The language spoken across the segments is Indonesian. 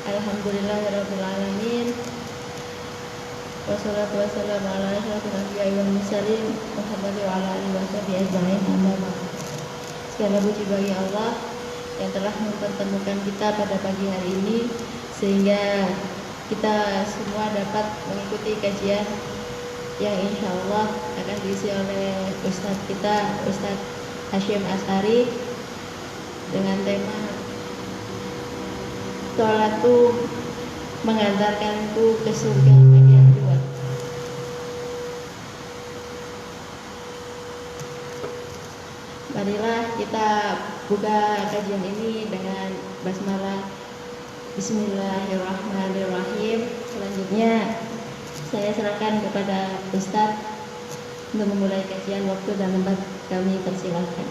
Alhamdulillahirabbil alamin. Wassalatu wassalamu ala asyrofil anbiya'i wal mursalin Muhammadin wa ala alihi washabihi ajma'in. Amma ba'd. Segala puji bagi Allah yang telah mempertemukan kita pada pagi hari ini sehingga kita semua dapat mengikuti kajian yang insya Allah akan diisi oleh Ustadz kita, Ustadz Hasyim Asy'ari, dengan tema Sholatu mengantarkanku ke surga bagian 2. Marilah kita buka kajian ini dengan basmalah. Bismillahirrahmanirrahim. Selanjutnya saya serahkan kepada Ustadz untuk memulai kajian. Waktu dan tempat kami persilahkan.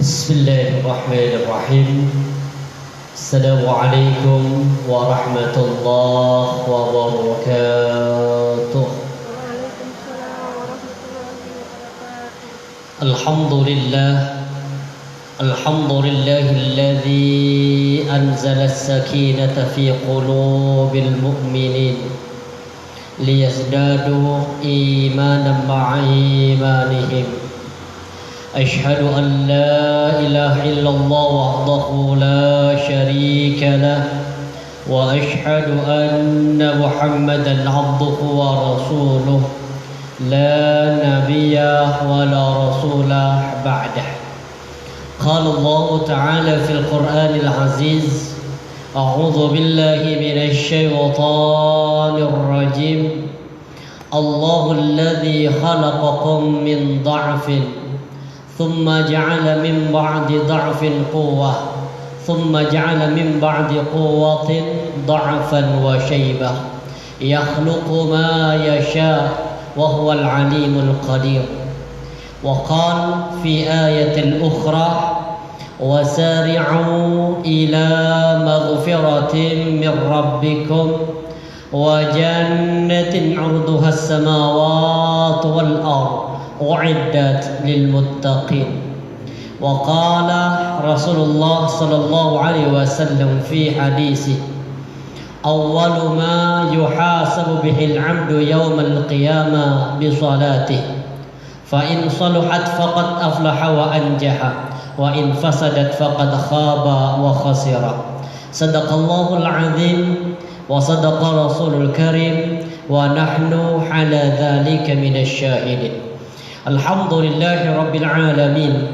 Bismillahirrahmanirrahim. Assalamualaikum warahmatullahi wabarakatuh. Alhamdulillahilladzi anzala as-sakinata fi qulubil mu'minin liyazdadu imanan ma'a imanihim. أشهد أن لا إله إلا الله وحده لا شريك له وأشهد أن محمدا عبده ورسوله لا نبي ولا رسول بعده. قال الله تعالى في القرآن العزيز أعوذ بالله من الشيطان الرجيم الله الذي خلقكم من ضعف ثم جعل من بعد ضعف قوة ثم جعل من بعد قوة ضعفا وشيبة يخلق ما يشاء وهو العليم القدير. وقال في آية أخرى وسارعوا إلى مغفرة من ربكم وجنة عرضها السماوات والأرض أعدت للمتقين. وقال رسول الله صلى الله عليه وسلم في حديثه أول ما يحاسب به العبد يوم القيامة بصلاته فإن صلحت فقد أفلح وأنجح وإن فسدت فقد خاب وخسر. صدق الله العظيم وصدق رسول الكريم ونحن على ذلك من الشاهدين. Alhamdulillahirabbil alamin.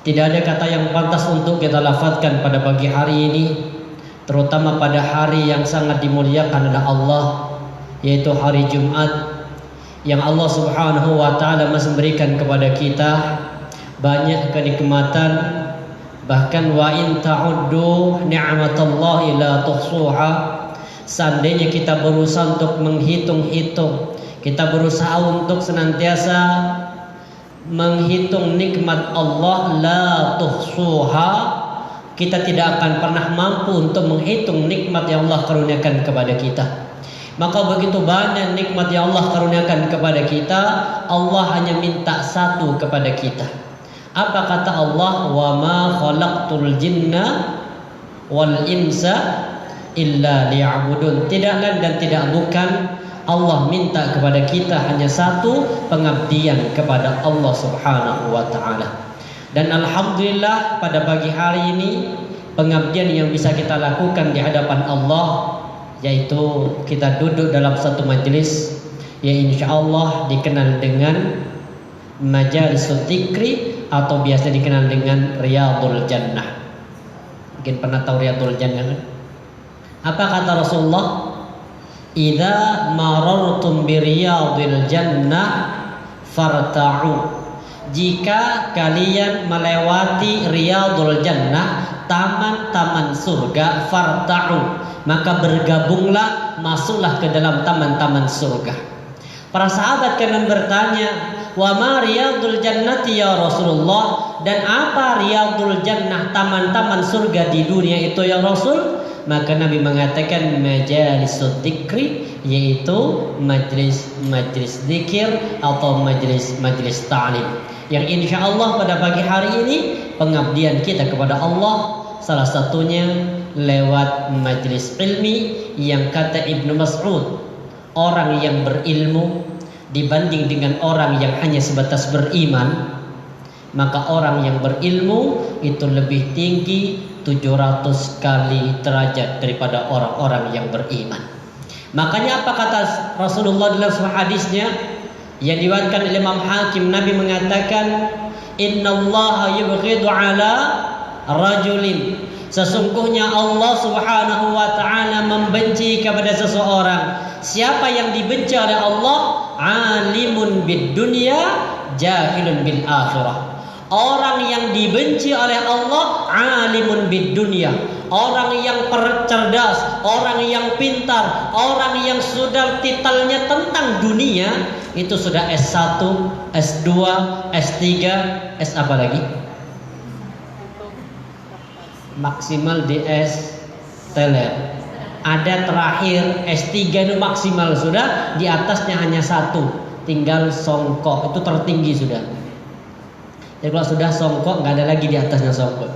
Tidak ada kata yang pantas untuk kita lafazkan pada pagi hari ini, terutama pada hari yang sangat dimuliakan oleh Allah, yaitu hari Jumat, yang Allah Subhanahu wa taala masih memberikan kepada kita banyak kenikmatan. Bahkan wa in ta'uddu ni'matallahi la tuhsuha. Seandainya kita berusaha untuk menghitung-hitung, kita berusaha untuk senantiasa menghitung nikmat Allah, la tuhsuha, kita tidak akan pernah mampu untuk menghitung nikmat yang Allah karuniakan kepada kita. Maka begitu banyak nikmat yang Allah karuniakan kepada kita, Allah hanya minta satu kepada kita. Apa kata Allah? Wa ma khalaqtul jinna wal insa illa liya'budun. Tidak lain dan tidak bukan, Allah minta kepada kita hanya satu, pengabdian kepada Allah Subhanahu wa taala. Dan alhamdulillah pada pagi hari ini pengabdian yang bisa kita lakukan di hadapan Allah, yaitu kita duduk dalam satu majelis yang insyaallah dikenal dengan Majalisul Dzikri atau biasa dikenal dengan Riyadhul Jannah. Mungkin pernah tahu Riyadhul Jannah kan? Apa kata Rasulullah? Idza marartum bi riyadil jannah farta'u. Jika kalian melewati riyadul jannah, taman-taman surga, farta'u, maka bergabunglah, masuklah ke dalam taman-taman surga. Para sahabat kalian bertanya, wa ma riyadul jannati ya Rasulullah, dan apa riyadul jannah, taman-taman surga di dunia itu ya Rasul? maka Nabi mengatakan majalisud dzikri, yaitu majlis zikir atau majlis ta'lim, yang insya Allah pada pagi hari ini pengabdian kita kepada Allah salah satunya lewat majlis ilmi, yang kata Ibnu Mas'ud, orang yang berilmu dibanding dengan orang yang hanya sebatas beriman, maka orang yang berilmu itu lebih tinggi 700 kali derajat daripada orang-orang yang beriman. Makanya apa kata Rasulullah dalam sebuah hadisnya yang diriwayatkan oleh Imam Hakim, Nabi mengatakan, innallaha yubghidu ala rajulin, sesungguhnya Allah Subhanahu wa taala membenci kepada seseorang. Siapa yang dibenci oleh Allah? Alimun bid dunya, jahilun bil akhirah. Orang yang dibenci oleh Allah alimun bid dunya, orang yang cerdas, orang yang pintar, orang yang sudah titelnya tentang dunia itu sudah S1, S2, S3, S apa lagi? Maksimal di S teler. Ada terakhir S3 itu maksimal sudah, di atasnya hanya satu, tinggal songkok, itu tertinggi sudah. Jadi kalau sudah songkok nggak ada lagi di atasnya songkok.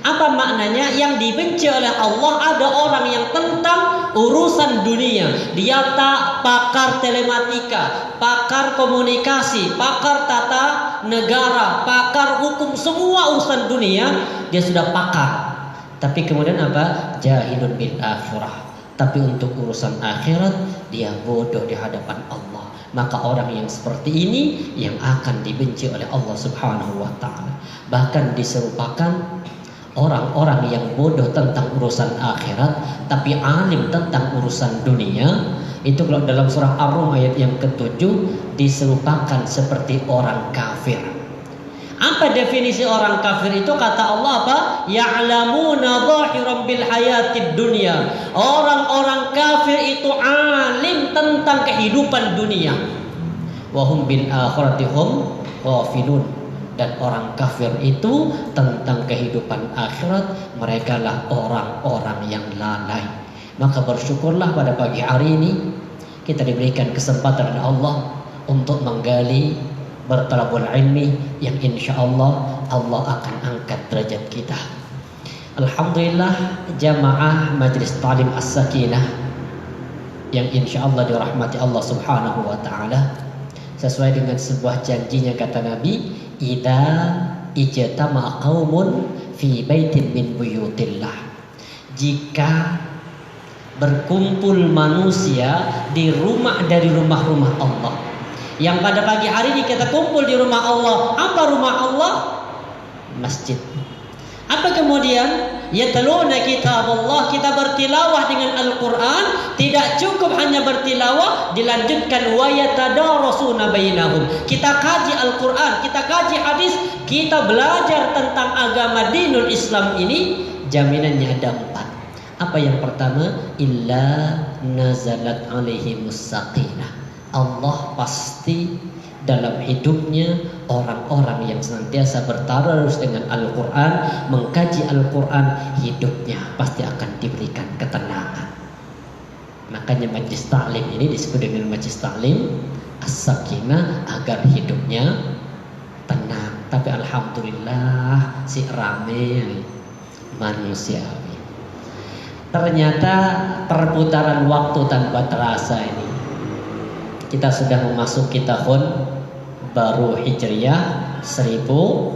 Apa maknanya? Yang dibenci oleh Allah ada orang yang tentang urusan dunia, dia tak pakar telematika, pakar komunikasi, pakar tata negara, pakar hukum, semua urusan dunia dia sudah pakar. Tapi kemudian apa? Jahilun bil akhirah. Tapi untuk urusan akhirat dia bodoh di hadapan Allah. Maka orang yang seperti ini yang akan dibenci oleh Allah Subhanahu wa taala. Bahkan diserupakan orang-orang yang bodoh tentang urusan akhirat tapi alim tentang urusan dunia. Itu kalau dalam surah Ar-Rum ayat yang ke-7 diserupakan seperti orang kafir. Apa definisi orang kafir itu? Kata Allah apa? Ya'lamuna zahiran bil hayatid dunya. Orang-orang kafir itu alim tentang kehidupan dunia. Wa hum bil akhirati hum ghafilun. Dan orang kafir itu tentang kehidupan akhirat mereka lah orang-orang yang lalai. Maka bersyukurlah pada pagi hari ini kita diberikan kesempatan oleh Allah untuk menggali bertalabul ilmi yang insya Allah akan angkat derajat kita. Alhamdulillah jamaah Majlis Ta'lim As-Sakinah yang insya Allah dirahmati Allah Subhanahu wa taala, sesuai dengan sebuah janjinya kata Nabi, idza ijtama'a qaumun fi baitin min buyutillah, jika berkumpul manusia di rumah dari rumah-rumah Allah. Yang pada pagi hari ini kita kumpul di rumah Allah. Apa rumah Allah? Masjid. Apa kemudian? Yatluna kitab Allah, kita bertilawah dengan Al-Quran. Tidak cukup hanya bertilawah, dilanjutkan wa yatadarasuna bainahum. Kita kaji Al-Quran, kita kaji hadis, kita belajar tentang agama dinul Islam ini. Jaminannya ada 4. Apa yang pertama? Illa nazalat alaihimus sakinah. Allah pasti dalam hidupnya orang-orang yang senantiasa bertadarus dengan Al-Quran, mengkaji Al-Quran, hidupnya pasti akan diberikan ketenangan. Makanya majlis ta'lim ini disebut dengan majlis ta'lim as-sakinah, agar hidupnya tenang. Tapi alhamdulillah si rame manusiawi. Ternyata perputaran waktu tanpa terasa ini kita sudah memasuki tahun baru Hijriah 1442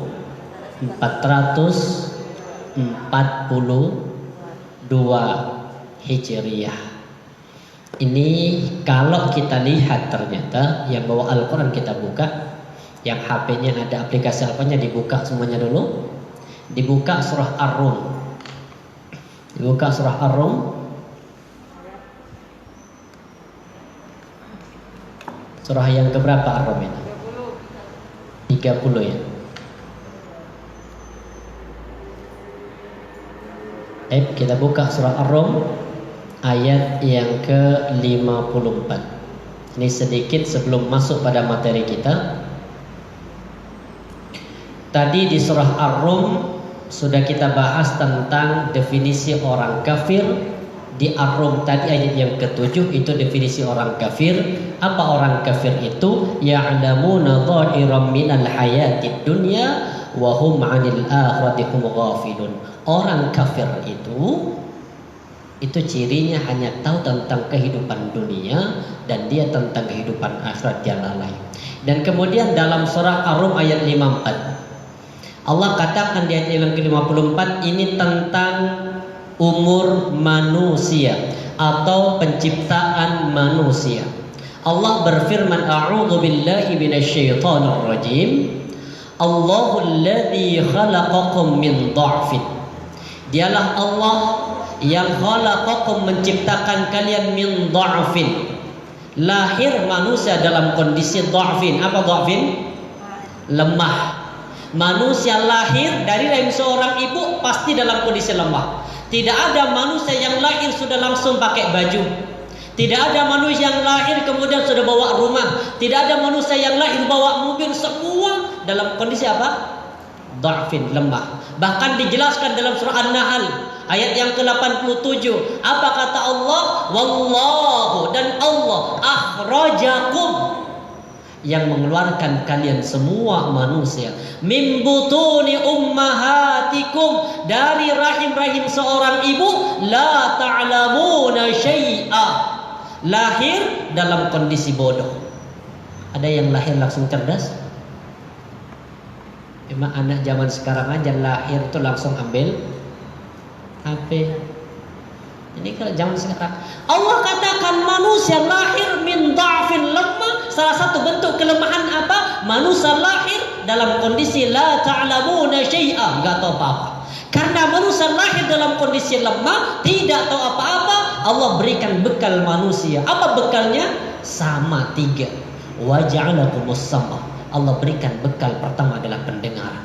Hijriah. Ini kalau kita lihat ternyata yang bawa Al-Quran kita buka, yang HP-nya ada aplikasi Al-Qurannya dibuka semuanya dulu. Dibuka surah Ar-Rum. Dibuka surah Ar-Rum. Surah yang keberapa Ar-Rum ini? 30 ya. Kita buka surah Ar-Rum ayat yang ke-54. Ini sedikit sebelum masuk pada materi kita. Tadi di surah Ar-Rum sudah kita bahas tentang definisi orang kafir di Ar-Rum tadi ayat yang ke-7. Itu definisi orang kafir. Apa orang kafir itu? Ya'lamuna dhahiran minal hayatid dunya wa hum 'anil akhirati hum ghafilun. Orang kafir itu cirinya hanya tahu tentang kehidupan dunia dan dia tentang kehidupan akhirat dia lalai. Dan kemudian dalam surah Ar-Rum ayat 54 Allah katakan di ayat yang ke-54 ini tentang umur manusia atau penciptaan manusia. Allah berfirman, a'udzu billahi minasyaitonir rajim. Allahul ladzi khalaqakum min dha'fin. Dialah Allah yang khalaqakum menciptakan kalian min dha'fin. Lahir manusia dalam kondisi dha'fin. Apa dha'fin? Lemah. Manusia lahir dari rahim seorang ibu pasti dalam kondisi lemah. Tidak ada manusia yang lahir sudah langsung pakai baju. Tidak ada manusia yang lahir kemudian sudah bawa rumah. Tidak ada manusia yang lahir bawa mobil. Semua dalam kondisi apa? Dha'fin, lemah. Bahkan dijelaskan dalam surah An-Nahl ayat yang ke-87. Apa kata Allah? Wallahu, dan Allah akhrajakum, yang mengeluarkan kalian semua manusia min butuni ummahatikum, dari rahim-rahim seorang ibu, la ta'lamuna syai'a, lahir dalam kondisi bodoh. Ada yang lahir langsung cerdas? Emang anak zaman sekarang aja lahir tuh langsung ambil HP. Ini kalau zaman sekarang Allah katakan manusia lahir min dha'fin, lemah. Salah satu bentuk kelemahan apa? Manusia lahir dalam kondisi la ta'lamuna syai'a, enggak tahu apa-apa. Karena manusia lahir dalam kondisi lemah, tidak tahu apa-apa, Allah berikan bekal manusia. Apa bekalnya? Sama 3. Wa ja'alakumus sam'a. Allah berikan bekal pertama adalah pendengaran.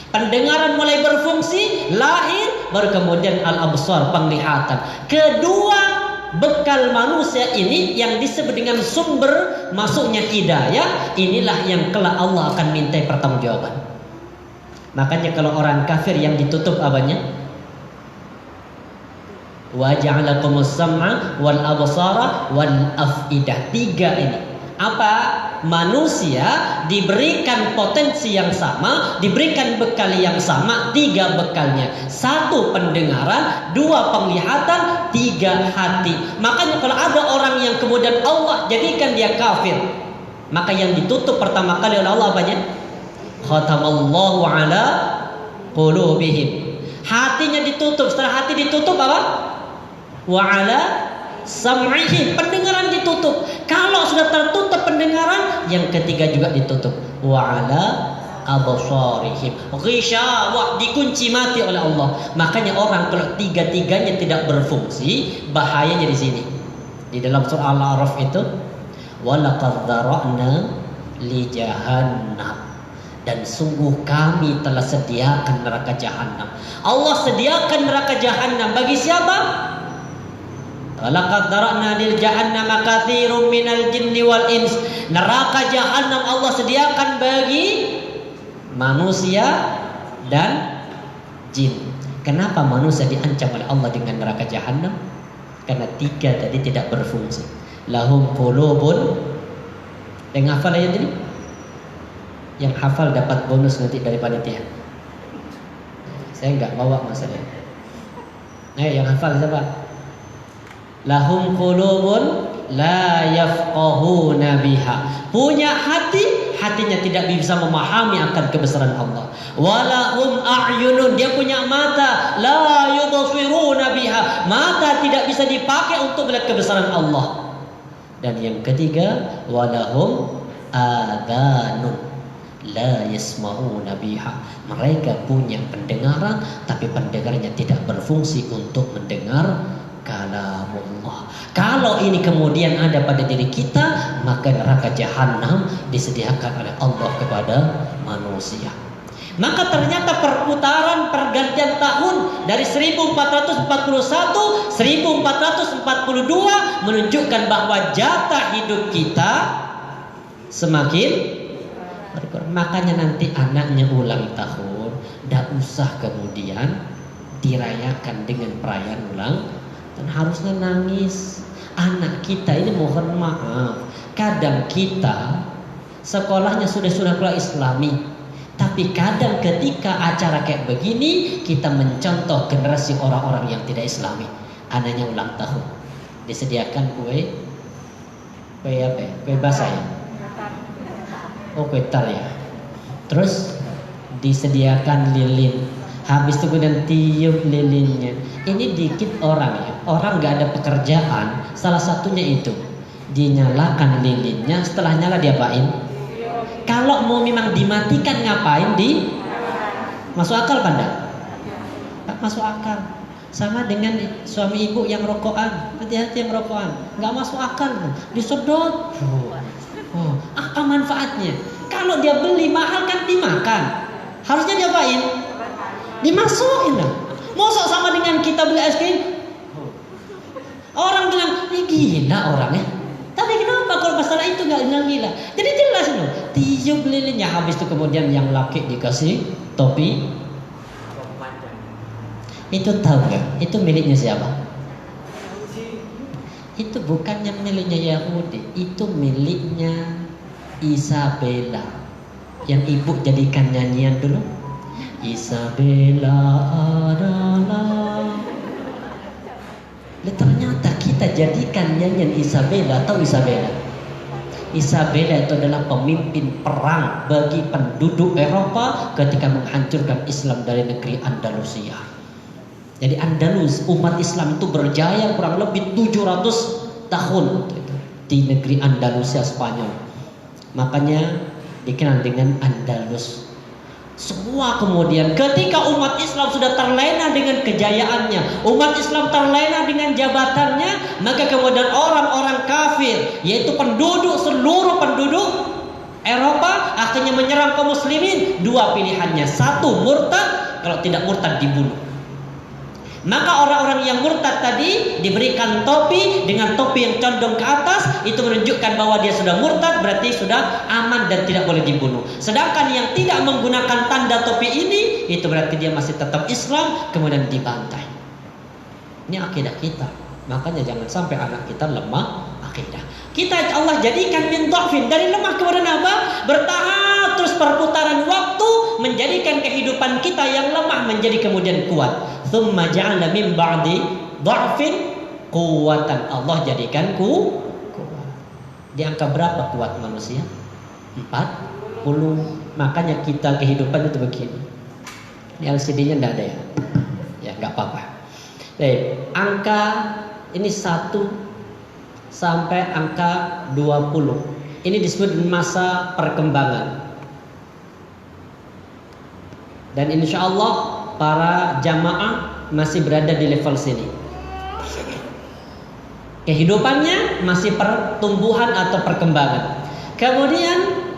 Pendengaran mulai berfungsi, lahir, baru kemudian al-absar, penglihatan. Kedua bekal manusia ini yang disebut dengan sumber masuknya hidayah, inilah yang kelak Allah akan minta pertanggungjawaban. Makanya kalau orang kafir yang ditutup apanya? Wa ja'alakumus sam'a wal absara wal af'idah. 3 ini. Apa? Manusia diberikan potensi yang sama, diberikan bekal yang sama. 3 bekalnya. 1 pendengaran, 2 penglihatan, 3 hati. Makanya kalau ada orang yang kemudian Allah jadikan dia kafir, maka yang ditutup pertama kali oleh Allah apanya? Khatamallahu ala qulubihim. Hatinya ditutup. Setelah hati ditutup apa? Wa ala sam'ihim, pendengaran ditutup. Kalau sudah tertutup pendengaran, yang ketiga juga ditutup. Wa ala absarihim, ghisyawah, dikunci mati oleh Allah. Makanya orang kalau 3-tiganya tidak berfungsi, bahayanya di sini. Di dalam surah Al-A'raf itu, walaqad dzara'na li jahannam, dan sungguh kami telah sediakan neraka jahanam. Allah sediakan neraka jahanam bagi siapa? Laqad dara'na lil jahannama katsirun minal jinni wal ins. Neraka jahanam Allah sediakan bagi manusia dan jin. Kenapa manusia diancam oleh Allah dengan neraka jahanam? Karena 3 tadi tidak berfungsi. Lahum qulubun. Yang hafal ayat ini? Yang hafal dapat bonus nanti dari panitia. Saya enggak bawa masalah. Yang hafal siapa? Lahum qulubun la yafqahuna biha. Punya hati, hatinya tidak bisa memahami akan kebesaran Allah. Walahum a'yunun, dia punya mata, la yubsiruna biha. Mata tidak bisa dipakai untuk melihat kebesaran Allah. Dan yang ketiga, walahum adhanun la yasma'una biha. Mereka punya pendengaran, tapi pendengarannya tidak berfungsi untuk mendengar kalamullah. Kalau ini kemudian ada pada diri kita, maka neraka jahanam disediakan oleh Allah kepada manusia. Maka ternyata perputaran pergantian tahun dari 1441 1442 menunjukkan bahwa jatah hidup kita semakin berkurang. Makanya nanti anaknya ulang tahun, tidak usah kemudian dirayakan dengan perayaan ulang tahun. Harusnya nangis. Anak kita ini mohon maaf, kadang kita sekolahnya sudah sekolah Islami, tapi kadang ketika acara kayak begini kita mencontoh generasi orang-orang yang tidak Islami. Anaknya ulang tahun, disediakan kue apa ya? Kue basah ya? Oh, kue tar ya. Terus disediakan lilin. Habis itu kemudian tiup lilinnya. Ini dikit orang ya. Orang nggak ada pekerjaan. Salah satunya itu dinyalakan lilinnya. Setelah nyala diapain? Kalau mau memang dimatikan ngapain? Masuk akal pada? Tak masuk akal. Sama dengan suami ibu yang rokokan. Hati-hati yang rokokan. Nggak masuk akal. Disedot. Apa manfaatnya? Kalau dia beli mahal kan dimakan. Harusnya diapain? Dimasukin dong. Masa sama dengan kita beli es krim? Orang bilang, ini gila orangnya. Tapi kenapa kalau masalah itu nggak bilang gila? Jadi jelas loh. Tiup lilinnya, habis itu kemudian yang laki dikasih topi. Itu tahu nggak? Itu miliknya siapa? Itu bukannya miliknya Yahudi. Itu miliknya Isabella. Yang ibu jadikan nyanyian dulu. Isabella adalah. Ternyata kita jadikan nyanyian Isabella. Tahu Isabella? Isabella itu adalah pemimpin perang bagi penduduk Eropa ketika menghancurkan Islam dari negeri Andalusia. Jadi Andalus, umat Islam itu berjaya kurang lebih 700 tahun di negeri Andalusia Spanyol. Makanya dikenal dengan Andalus. Semua kemudian ketika umat Islam sudah terlena dengan kejayaannya, umat Islam terlena dengan jabatannya, maka kemudian orang-orang kafir, yaitu seluruh penduduk Eropa akhirnya menyerang kaum muslimin. Dua pilihannya, satu murtad, kalau tidak murtad dibunuh. Maka orang-orang yang murtad tadi diberikan topi, dengan topi yang condong ke atas, itu menunjukkan bahwa dia sudah murtad, berarti sudah aman dan tidak boleh dibunuh. Sedangkan yang tidak menggunakan tanda topi ini, itu berarti dia masih tetap Islam, kemudian dibantai. Ini akidah kita. Makanya jangan sampai anak kita lemah akidah. Kita Allah jadikan min dhafin, dari lemah kemudian apa? Bertahap terus perputaran waktu menjadikan kehidupan kita yang lemah menjadi kemudian kuat. Tsumma ja'ala min ba'di dha'fin quwwatan. Allah jadikan kuat. Di angka berapa kuat manusia? 40. Makanya kita kehidupan itu begini. Ini LCD-nya enggak ada ya? Ya enggak apa-apa. Baik, angka ini 1 sampai angka 20. Ini disebut masa perkembangan. Dan insya Allah para jamaah masih berada di level sini. Kehidupannya masih pertumbuhan atau perkembangan. Kemudian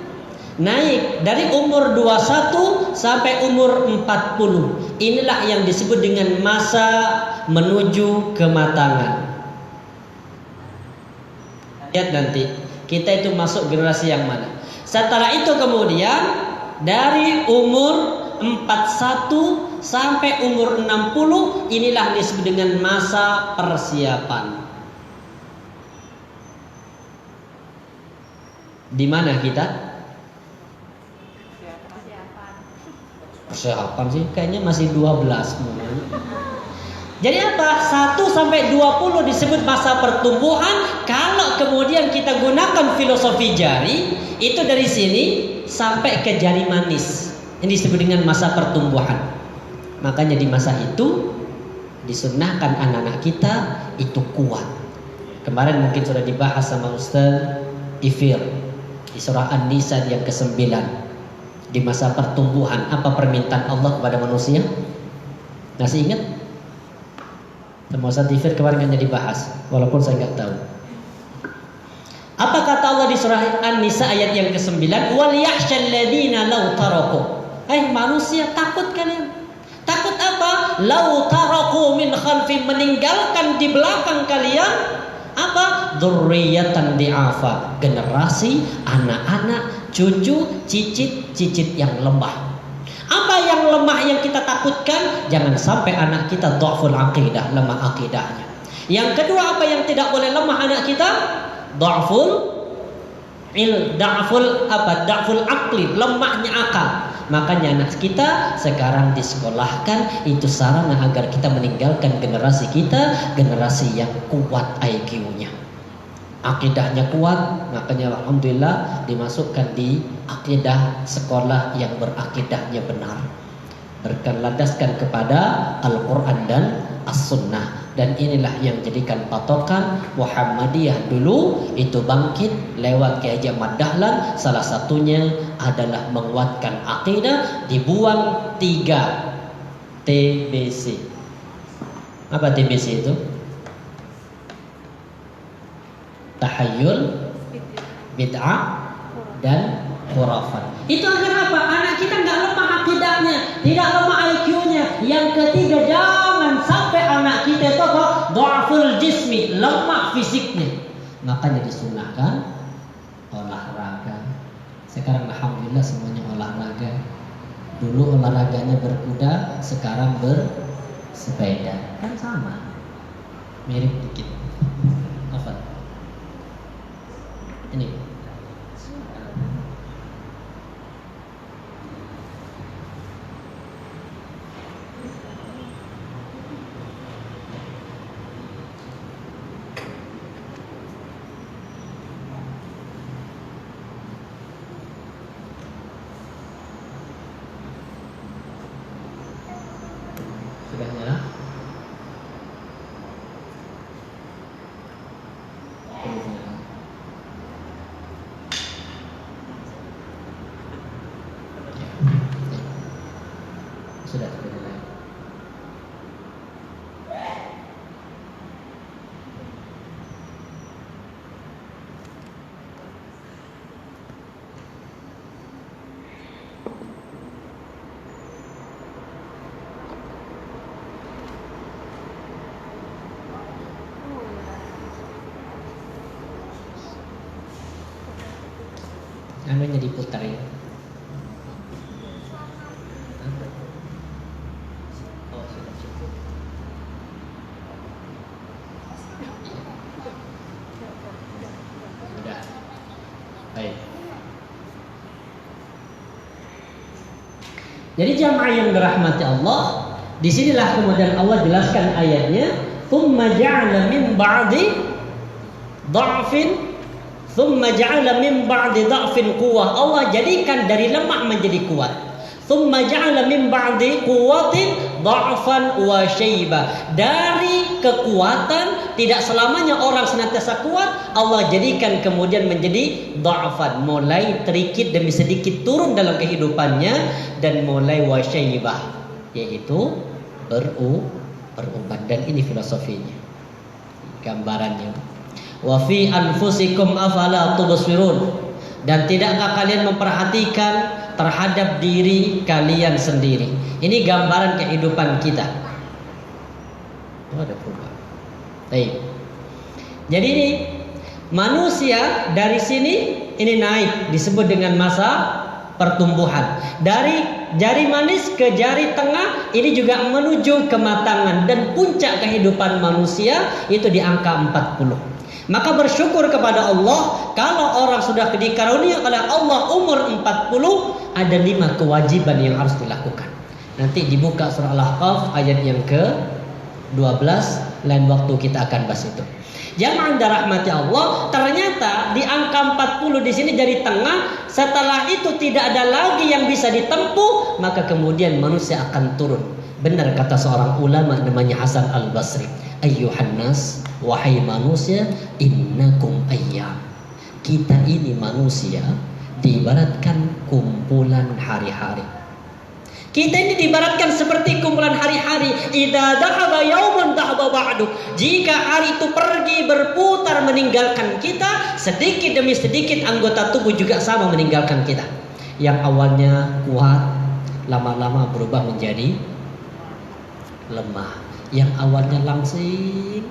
naik dari umur 21 sampai umur 40. Inilah yang disebut dengan masa menuju kematangan. Lihat nanti kita itu masuk generasi yang mana. Setelah itu kemudian dari umur 41 sampai umur 60, inilah disebut dengan masa persiapan. Di mana kita? Persiapan sih kayaknya masih 12 mulai. Jadi apa? 1 sampai 20 disebut masa pertumbuhan. Kalau kemudian kita gunakan filosofi jari, itu dari sini sampai ke jari manis. Ini disebut dengan masa pertumbuhan. Makanya di masa itu disunnahkan anak-anak kita itu kuat. Kemarin mungkin sudah dibahas sama Ustaz Ifir di surah An-Nisa yang ke-9. Di masa pertumbuhan, apa permintaan Allah kepada manusia? Masih ingat? Sama Ustaz Ifir kemarin hanya dibahas, walaupun saya nggak tahu. Apa kata Allah di surah An-Nisa ayat yang ke-9? Wal yakhshal ladzina law taraku. Manusia, takut kalian. Takut apa? Lau taraku min khalfim, meninggalkan di belakang kalian apa? Dzurriyyatan di'afa, generasi anak-anak cucu, cicit yang lemah. Apa yang lemah yang kita takutkan? Jangan sampai anak kita dhaful aqidah, lemah akidahnya. Yang kedua, apa yang tidak boleh lemah anak kita? Dhaful aqli, lemahnya akal. Makanya anak kita sekarang disekolahkan, itu sarana agar kita meninggalkan generasi kita, generasi yang kuat IQ-nya. Akidahnya kuat, makanya alhamdulillah dimasukkan di akidah sekolah yang berakidahnya benar, berlandaskan kepada Al-Quran dan As-Sunnah. Dan inilah yang jadikan patokan Muhammadiyah dulu itu bangkit lewat Kiai Haji Ahmad Dahlan. Salah satunya adalah menguatkan akidah, dibuang 3 TBC. Apa TBC itu? Tahayyul, bid'ah, dan khurafat. Itu agar apa? Anak kita nggak lemah akidahnya, tidak lemah IQ-nya. Yang ketiga, jangan sampai anak kita itu dhaful jismi, lemah fisiknya. Makanya disunahkan olahraga. Sekarang alhamdulillah semuanya olahraga. Dulu olahraganya berkuda, sekarang bersepeda. Kan sama, mirip dikit. Apa? Ini sudah nyala? Sudah nyala. Anunya diputar ya. Oh, sudah cukup. Sudah. Baik. Jadi jamaah yang dirahmati Allah, disinilah kemudian Allah jelaskan ayatnya, "Tsumma ja'ala min ba'di dha'fin Thumma ja'ala min ba'di dha'fin quwwah." Allah jadikan dari lemah menjadi kuat. Thumma ja'ala min ba'di quwwatin dha'fan wa syaiba. Dari kekuatan, tidak selamanya orang senantiasa kuat, Allah jadikan kemudian menjadi dha'fan, mulai sedikit demi sedikit turun dalam kehidupannya, dan mulai wa syaibah, yaitu berubah. Dan ini filosofinya, gambarannya. Wa fi anfusikum afala tubsirun. Dan tidakkah kalian memperhatikan terhadap diri kalian sendiri? Ini gambaran kehidupan kita. Oh, ada perubahan. Baik. Jadi ini manusia dari sini ini naik, disebut dengan masa pertumbuhan. Dari jari manis ke jari tengah ini juga menuju kematangan, dan puncak kehidupan manusia itu di angka 40. Maka bersyukur kepada Allah kalau orang sudah dikaruniai oleh Allah umur 40, ada 5 kewajiban yang harus dilakukan. Nanti dibuka surah Al-Ahqaf ayat yang ke-12, lain waktu kita akan bahas itu. Jamaah dirahmati Allah, ternyata di angka 40 di sini jari tengah, setelah itu tidak ada lagi yang bisa ditempuh, maka kemudian manusia akan turun. Benar kata seorang ulama namanya Hasan Al-Basri, "Ayyuhan nas, wahai manusia, innakum ayyam." Kita ini manusia diibaratkan kumpulan hari-hari. Kita ini diibaratkan seperti kumpulan hari-hari. Idza dhahaba yaumun dhahaba ba'du. Jika hari itu pergi berputar meninggalkan kita, sedikit demi sedikit anggota tubuh juga sama meninggalkan kita. Yang awalnya kuat, lama-lama berubah menjadi lemah. Yang awalnya langsing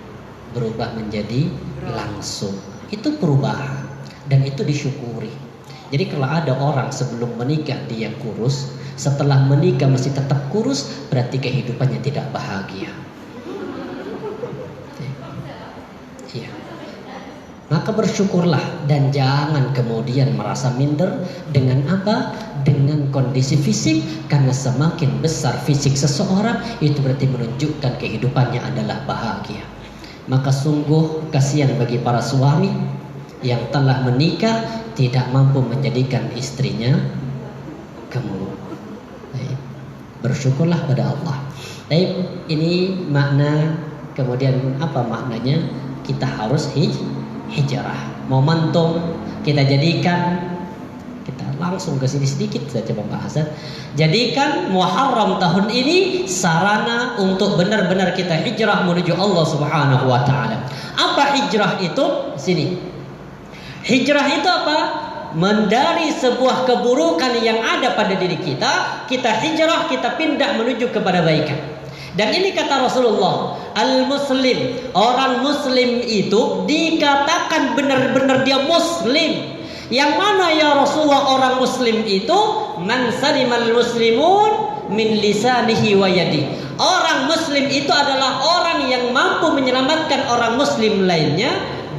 berubah menjadi langsung. Itu perubahan, dan itu disyukuri. Jadi kalau ada orang sebelum menikah dia kurus, setelah menikah masih tetap kurus, berarti kehidupannya tidak bahagia. Iya. Maka bersyukurlah dan jangan kemudian merasa minder dengan apa? Dengan kondisi fisik, karena semakin besar fisik seseorang itu berarti menunjukkan kehidupannya adalah bahagia. Maka sungguh kasihan bagi para suami yang telah menikah tidak mampu menjadikan istrinya gemuk. Bersyukurlah pada Allah. Ini makna, kemudian apa maknanya? Kita harus hijrah. Momentum kita jadikan, kita langsung ke sini sedikit saja pembahasan. Jadikan Muharram tahun ini sarana untuk benar-benar kita hijrah menuju Allah Subhanahu wa taala. Apa hijrah itu? Sini. Hijrah itu apa? Dari sebuah keburukan yang ada pada diri kita, kita hijrah, kita pindah menuju kepada kebaikan. Dan ini kata Rasulullah, al-muslim, orang muslim itu dikatakan benar-benar dia muslim. Yang mana ya Rasulullah orang muslim itu? Man salimal muslimun min lisanihi wa yadihi. Orang muslim itu adalah orang yang mampu menyelamatkan orang muslim lainnya,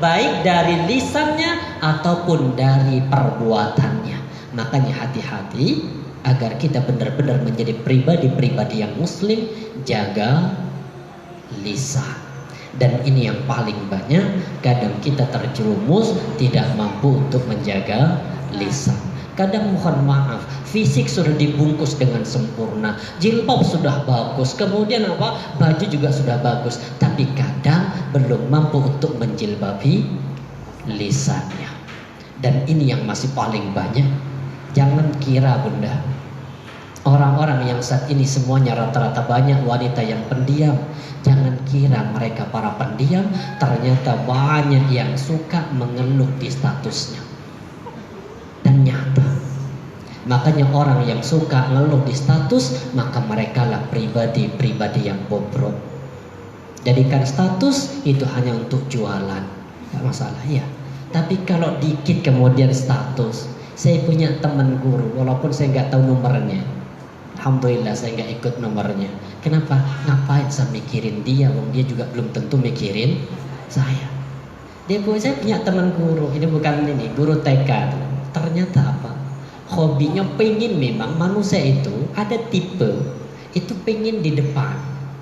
baik dari lisannya ataupun dari perbuatannya. Makanya hati-hati agar kita benar-benar menjadi pribadi-pribadi yang muslim, jaga lisan. Dan ini yang paling banyak, kadang kita terjerumus tidak mampu untuk menjaga lisan. Kadang mohon maaf, fisik sudah dibungkus dengan sempurna, jilbab sudah bagus, kemudian apa? Baju juga sudah bagus, tapi kadang belum mampu untuk menjilbabi lisannya. Dan ini yang masih paling banyak. Jangan kira bunda, orang-orang yang saat ini semuanya rata-rata banyak wanita yang pendiam. Jangan kira mereka para pendiam, ternyata banyak yang suka mengeluh di statusnya. Dan nyata. Makanya orang yang suka ngeluh di status, maka mereka lah pribadi-pribadi yang bobrok. Jadikan status itu hanya untuk jualan, gak masalah ya. Tapi kalau dikit kemudian status, saya punya teman guru, walaupun saya nggak tahu nomornya. Alhamdulillah saya nggak ikut nomornya. Kenapa? Ngapain saya mikirin dia? Wong dia juga belum tentu mikirin saya. Saya punya teman guru, ini bukan ini guru TK. Ternyata apa? Hobinya pengen, memang manusia itu ada tipe itu pengen di depan.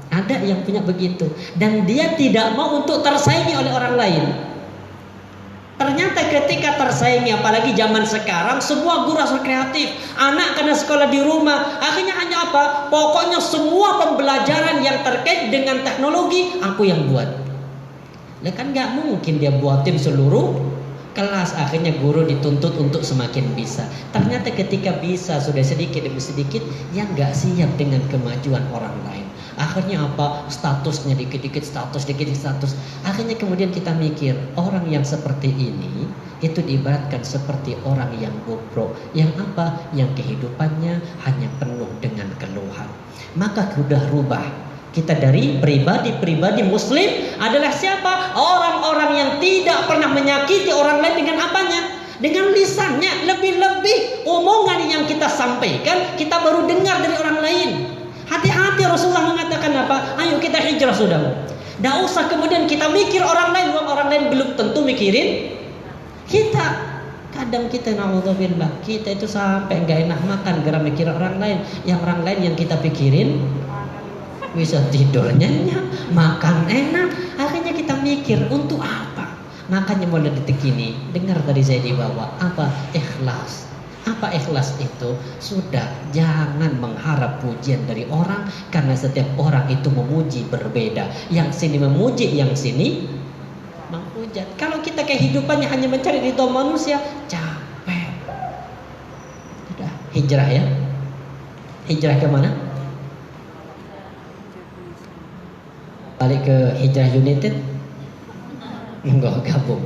Ada yang punya begitu, dan dia tidak mau untuk tersaingi oleh orang lain. Ternyata ketika tersaingi, apalagi zaman sekarang, semua guru harus kreatif. Anak karena sekolah di rumah, akhirnya hanya apa? Pokoknya semua pembelajaran yang terkait dengan teknologi aku yang buat. Nah kan nggak mungkin dia buatin seluruh kelas. Akhirnya guru dituntut untuk semakin bisa. Ternyata ketika bisa sudah sedikit demi sedikit, yang nggak siap dengan kemajuan orang lain. Akhirnya apa? Statusnya dikit-dikit status, dikit-dikit status. Akhirnya kemudian kita mikir, orang yang seperti ini itu diibaratkan seperti orang yang bobrok, yang apa? Yang kehidupannya hanya penuh dengan keluhan. Maka sudah rubah. Kita dari pribadi-pribadi muslim adalah siapa? Orang-orang yang tidak pernah menyakiti orang lain dengan apanya? Dengan lisannya. Lebih-lebih omongan yang kita sampaikan, kita baru dengar dari orang lain. Hati-hati, Rasulullah mengatakan apa? Ayo kita hijrah sudah. Tidak usah kemudian kita mikir orang lain, orang lain belum tentu mikirin kita. Kadang kita naudzubillah, kita itu sampai nggak enak makan gara mikir orang lain. Yang orang lain yang kita pikirin bisa tidur nyenyak, makan enak. Akhirnya kita mikir untuk apa? Makanya mulai detik ini dengar tadi saya dibawa apa? Ikhlas. Apa ikhlas itu? Sudah, jangan mengharap pujian dari orang, karena setiap orang itu memuji berbeda. Yang sini memuji, yang sini menghujat. Kalau kita kehidupannya hanya mencari ridho manusia, capek. Sudah, hijrah ya. Hijrah ke mana? Balik ke Hijrah United? Enggak, gabung.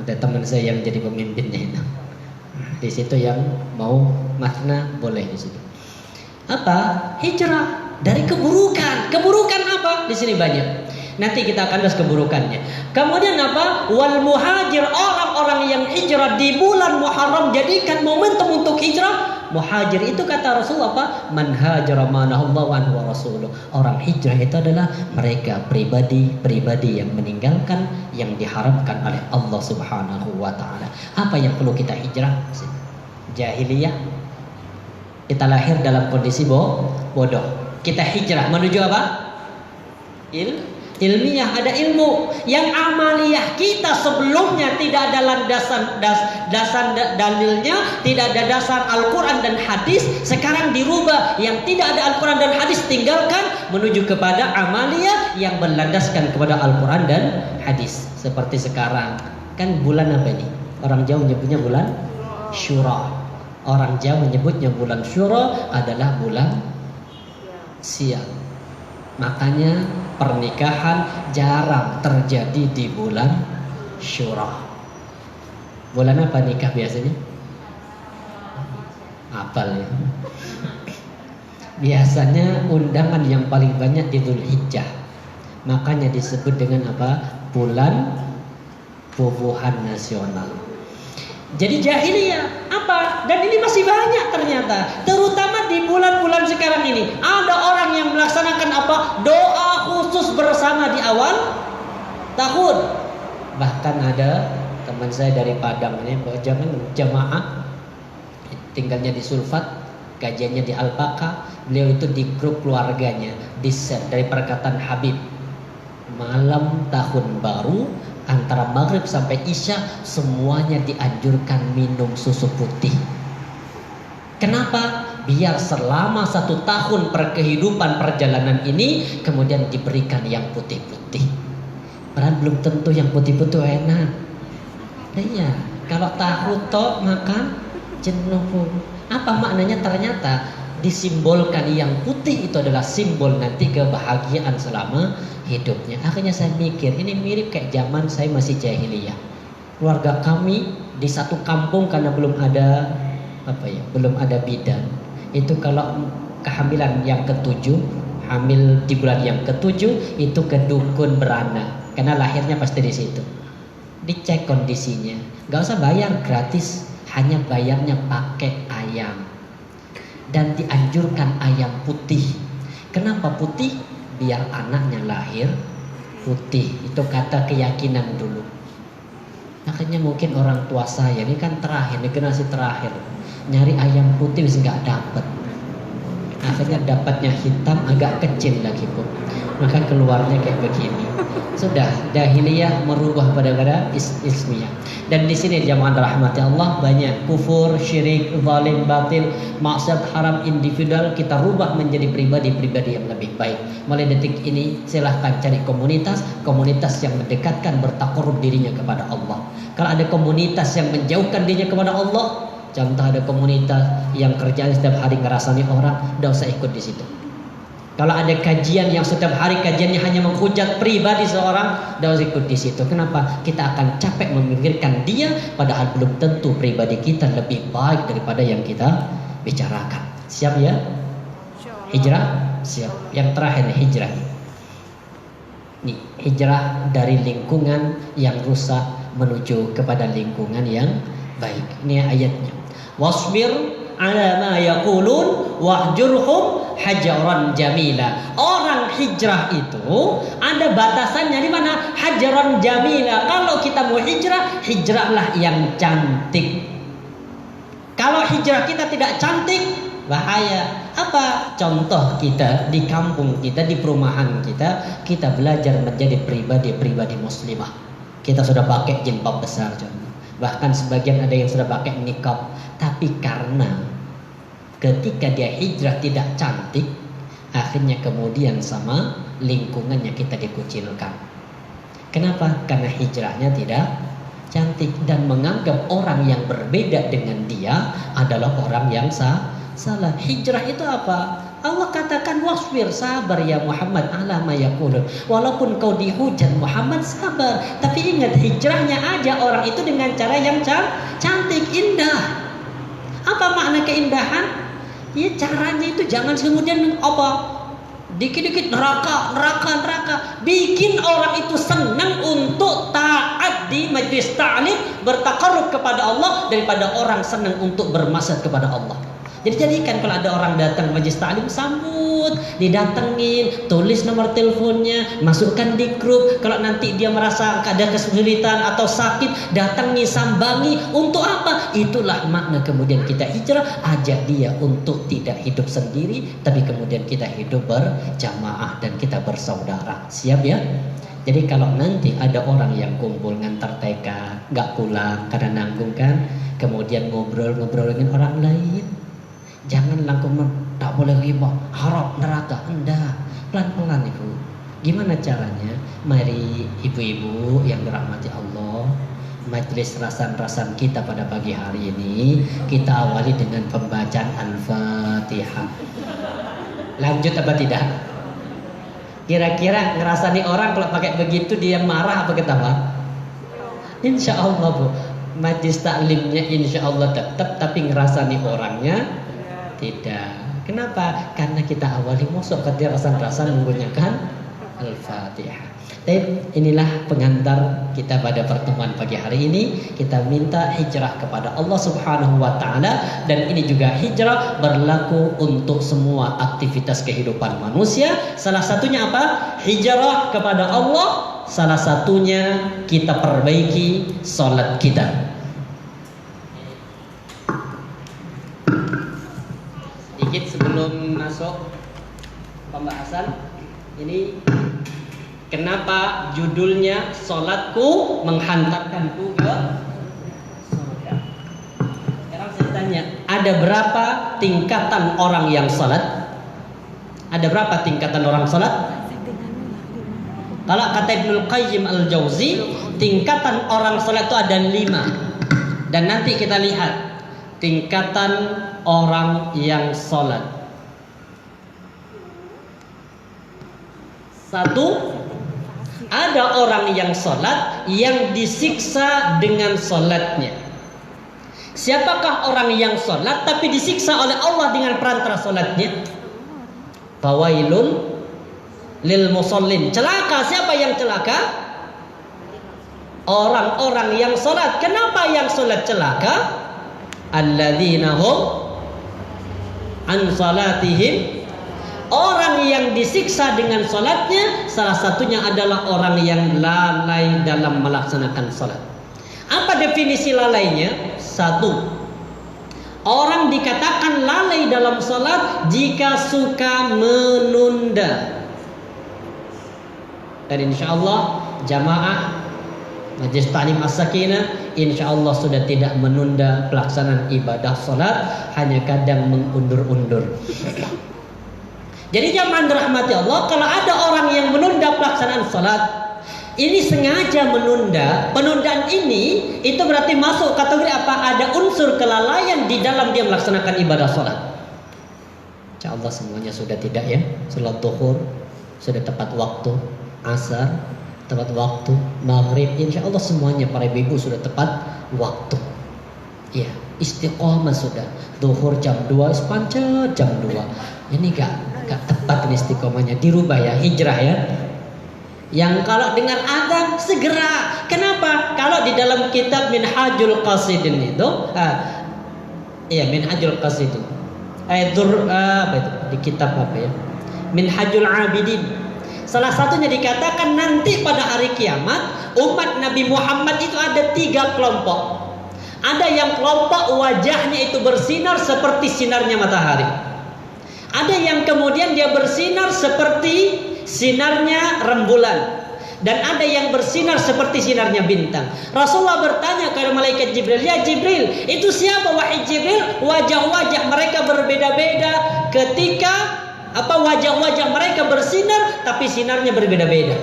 Ada teman saya yang jadi pemimpinnya itu. Di situ yang mau makna boleh di situ. Apa? Hijrah dari keburukan. Keburukan apa? Di sini banyak. Nanti kita akan bahas keburukannya. Kemudian apa? Wal muhajir, orang-orang yang hijrah hijrah di bulan Muharram, jadikan momentum untuk hijrah. Muhajir itu kata Rasulullah apa? Man hajara manahallahu anhu wa rasuluh. Orang hijrah itu adalah mereka pribadi yang meninggalkan yang diharapkan oleh Allah Subhanahu wa taala. Apa yang perlu kita hijrah? Jahiliyah. Kita lahir dalam kondisi bodoh. Kita hijrah menuju apa? Ilmiah, ada ilmu. Yang amaliyah kita sebelumnya tidak ada landasan dasar dalilnya, tidak ada dasar Al-Quran dan hadis. Sekarang dirubah, yang tidak ada Al-Quran dan hadis tinggalkan, menuju kepada amaliyah yang berlandaskan kepada Al-Quran dan hadis. Seperti sekarang, kan bulan apa ini? Orang Jawa menyebutnya bulan Syura. Orang Jawa menyebutnya bulan Syura adalah bulan sial. Makanya pernikahan jarang terjadi di bulan Syura. Bulan apa nikah biasanya? Apal ya. Biasanya undangan yang paling banyak di Dzulhijjah. Makanya disebut dengan apa? Bulan bubuhan nasional. Jadi jahiliyah apa? Dan ini masih banyak ternyata. Terutama di bulan-bulan sekarang ini. Ada orang yang melaksanakan apa? Doa khusus bersama di awal tahun. Bahkan ada teman saya dari Padang ini, jangan jamaah tinggalnya di Sulfat, kajiannya di Alpaka. Beliau itu di grup keluarganya di share dari perkataan Habib. Malam tahun baru antara maghrib sampai isya semuanya dianjurkan minum susu putih. Kenapa? Biar selama 1 tahun perkehidupan perjalanan ini kemudian diberikan yang putih-putih. Padahal belum tentu yang putih-putih enak. Iya, kalau tahu tok makan jenuh. Apa maknanya? Ternyata disimbolkan yang putih itu adalah simbol nanti kebahagiaan selama hidupnya. Akhirnya saya mikir, ini mirip kayak zaman saya masih jahiliyah. Keluarga kami di satu kampung karena belum ada belum ada bidan. Itu kalau kehamilan yang ke-7, hamil di bulan yang ke-7 itu ke dukun beranak. Karena lahirnya pasti di situ. Dicek kondisinya, nggak usah bayar, gratis, hanya bayarnya pakai ayam. Dan dianjurkan ayam putih. Kenapa putih? Biar anaknya lahir putih. Itu kata keyakinan dulu. Makanya mungkin orang tua saya ini kan terakhir, generasi terakhir, nyari ayam putih bisa nggak dapat. Akhirnya dapatnya hitam agak kecil lagi Bu. Maka keluarnya kayak begini. Sudah jahiliyah merubah pada ismiyah. Dan di sini jamaah rahmati Allah, banyak kufur, syirik, zalim, batil, maksiat haram individual kita rubah menjadi pribadi-pribadi yang lebih baik. Mulai detik ini silahkan cari komunitas yang mendekatkan bertakarrub dirinya kepada Allah. Kalau ada komunitas yang menjauhkan dirinya kepada Allah, contoh ada komunitas yang kerjaan setiap hari ngerasani orang, tidak usah ikut di situ. Kalau ada kajian yang setiap hari kajiannya hanya menghujat pribadi seorang, tidak usah ikut di situ. Kenapa? Kita akan capek memikirkan dia, padahal belum tentu pribadi kita lebih baik daripada yang kita bicarakan. Siap ya? Hijrah? Siap. Yang terakhir hijrah. Nih, hijrah dari lingkungan yang rusak menuju kepada lingkungan yang baik. Ini ayatnya. Wasbir ala ma yaqulun wahjurhum hajaran jamila. Orang hijrah itu ada batasannya di mana? Hajaran jamila. Kalau kita mau hijrah, hijrahlah yang cantik. Kalau hijrah kita tidak cantik, bahaya. Apa? Contoh kita di kampung kita, di perumahan kita, kita belajar menjadi pribadi-pribadi muslimah. Kita sudah pakai jilbab besar contoh. Bahkan sebagian ada yang sudah pakai niqab. Tapi karena ketika dia hijrah tidak cantik, akhirnya kemudian sama lingkungannya kita dikucilkan. Kenapa? Karena hijrahnya tidak cantik dan menganggap orang yang berbeda dengan dia adalah orang yang salah. Hijrah itu apa? Allah katakan wasbir, sabar ya Muhammad ala ma yaqulun. Walaupun kau dihujat Muhammad, sabar. Tapi ingat, hijrahnya aja orang itu dengan cara yang cantik, indah. Apa makna keindahan? Ya caranya itu jangan kemudian Dikit-dikit neraka. Bikin orang itu senang untuk taat di majlis ta'lim, bertakarrub kepada Allah daripada orang senang untuk bermaksiat kepada Allah. Jadi jadikan kalau ada orang datang majlis ta'lim, sambut, didatengin, tulis nomor teleponnya, masukkan di grup. Kalau nanti dia merasa ada kesulitan atau sakit, datangi, sambangi. Untuk apa? Itulah makna kemudian kita hijrah. Ajak dia untuk tidak hidup sendiri, tapi kemudian kita hidup berjamaah dan kita bersaudara. Siap ya? Jadi kalau nanti ada orang yang kumpul ngantar TK, nggak pulang karena nanggung kan, kemudian ngobrol-ngobrol dengan orang lain, jangan langsung tak boleh riba, harap neraka. Enggak, pelan-pelan ibu. Gimana caranya? Mari ibu-ibu yang dirahmati Allah, majlis rasan-rasan kita pada pagi hari ini kita awali dengan pembacaan Al-Fatihah. Lanjut apa tidak? Kira-kira ngerasani orang kalau pakai begitu dia marah apa ketawa? Insya Allah bu, majlis taklimnya insya Allah tetap, tapi ngerasani orangnya tidak. Kenapa? Karena kita awali masuk ke rasan-rasan menggunakan Al-Fatihah. Dan inilah pengantar kita pada pertemuan pagi hari ini. Kita minta hijrah kepada Allah Subhanahu wa taala, dan ini juga hijrah berlaku untuk semua aktivitas kehidupan manusia. Salah satunya apa? Hijrah kepada Allah. Salah satunya kita perbaiki salat kita. Sedikit sebelum masuk pembahasan ini, kenapa judulnya Salatku Menghantarkanku ke Surga? Sekarang saya tanya, ada berapa tingkatan orang yang salat? Ada berapa tingkatan orang salat? Kalau kata Ibnul Qayyim Al-Jauzi, tingkatan orang salat itu ada 5. Dan nanti kita lihat tingkatan orang yang salat. 1, ada orang yang salat yang disiksa dengan salatnya. Siapakah orang yang salat tapi disiksa oleh Allah dengan perantara salatnya? Fawailun lil musallin. Celaka. Siapa yang celaka? Orang-orang yang salat. Kenapa yang salat celaka? Alladzina hum an salatihim. Orang yang disiksa dengan salatnya salah satunya adalah orang yang lalai dalam melaksanakan salat. Apa definisi lalainya? 1, orang dikatakan lalai dalam salat jika suka menunda. Dan insyaallah jamaah Majlis Ta'lim As-Sakinah insyaallah sudah tidak menunda pelaksanaan ibadah salat, hanya kadang mengundur-undur. Jadi jangan dirahmati Allah, kalau ada orang yang menunda pelaksanaan salat, ini sengaja menunda. Penundaan ini itu berarti masuk kategori apa? Ada unsur kelalaian di dalam dia melaksanakan ibadah salat. Insyaallah semuanya sudah tidak ya? Salat zuhur sudah tepat waktu, asar tepat waktu, maghrib insyaallah semuanya para ibu sudah tepat waktu. Ya, istiqomah sudah. Zuhur jam 2, pancet jam 2. Ini gak tepat ini istiqomahnya, dirubah ya, hijrah ya. Yang kalau dengar azan segera. Kenapa? Kalau di dalam kitab Minhajul Qasidin itu, Minhajul Qasidin. Apa itu? Di kitab apa ya? Minhajul Abidin. Salah satunya dikatakan nanti pada hari kiamat umat Nabi Muhammad itu ada 3 kelompok. Ada yang kelompok wajahnya itu bersinar seperti sinarnya matahari. Ada yang kemudian dia bersinar seperti sinarnya rembulan. Dan ada yang bersinar seperti sinarnya bintang. Rasulullah bertanya kepada malaikat Jibril, "Ya Jibril, itu siapa wahai Jibril?" Wajah-wajah mereka berbeda-beda ketika wajah-wajah mereka bersinar, tapi sinarnya berbeda-beda.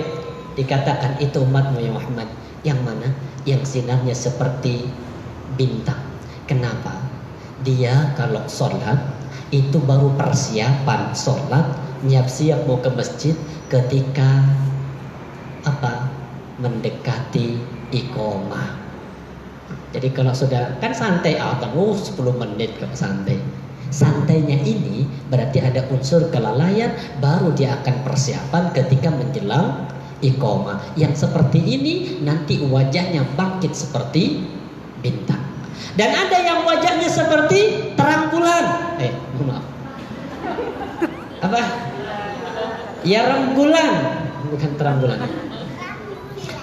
Dikatakan itu umatmu ya Muhammad. Yang mana? Yang sinarnya seperti bintang. Kenapa? Dia kalau sholat itu baru persiapan sholat, siap-siap mau ke masjid ketika mendekati iqomah. Jadi kalau sudah kan santai 10 menit kok santai. Santainya ini berarti ada unsur kelalaian, baru dia akan persiapan ketika menjelang iqamah. Yang seperti ini nanti wajahnya bangkit seperti bintang. Dan ada yang wajahnya seperti terang bulan. Maaf. Apa? Ya rembulan, bukan terang bulan.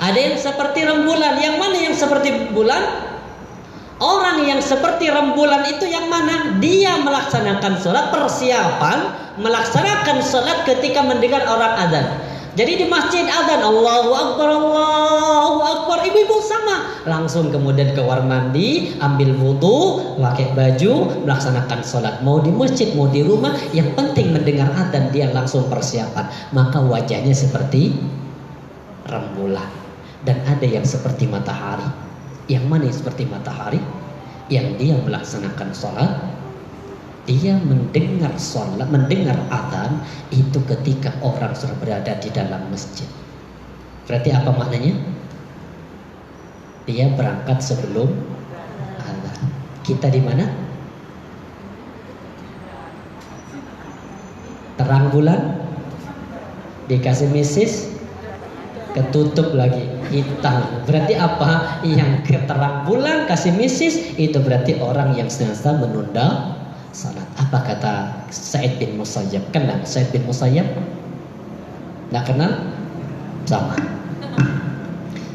Ada yang seperti rembulan. Yang mana yang seperti bulan? Orang yang seperti rembulan itu yang mana? Dia melaksanakan sholat, persiapan melaksanakan sholat ketika mendengar orang azan. Jadi di masjid azan, Allahu Akbar, Allahu Akbar, ibu-ibu sama. Langsung kemudian keluar mandi, ambil wudu, pakai baju, melaksanakan sholat. Mau di masjid, mau di rumah, yang penting mendengar azan dia langsung persiapan. Maka wajahnya seperti rembulan. Dan ada yang seperti matahari. Yang mana yang seperti matahari? Yang dia melaksanakan sholat, dia mendengar sholat, mendengar azan itu ketika orang sudah berada di dalam masjid. Berarti apa maknanya? Dia berangkat sebelum azan. Kita di mana? Terang bulan, dikasih misis, ketutup lagi hitam. Berarti apa? Yang keterang bulan kasih misis itu berarti orang yang senantiasa menunda salat. Apa kata Sa'id bin Musayyab? Kenal Sa'id bin Musayyab? Nggak kenal? Sama.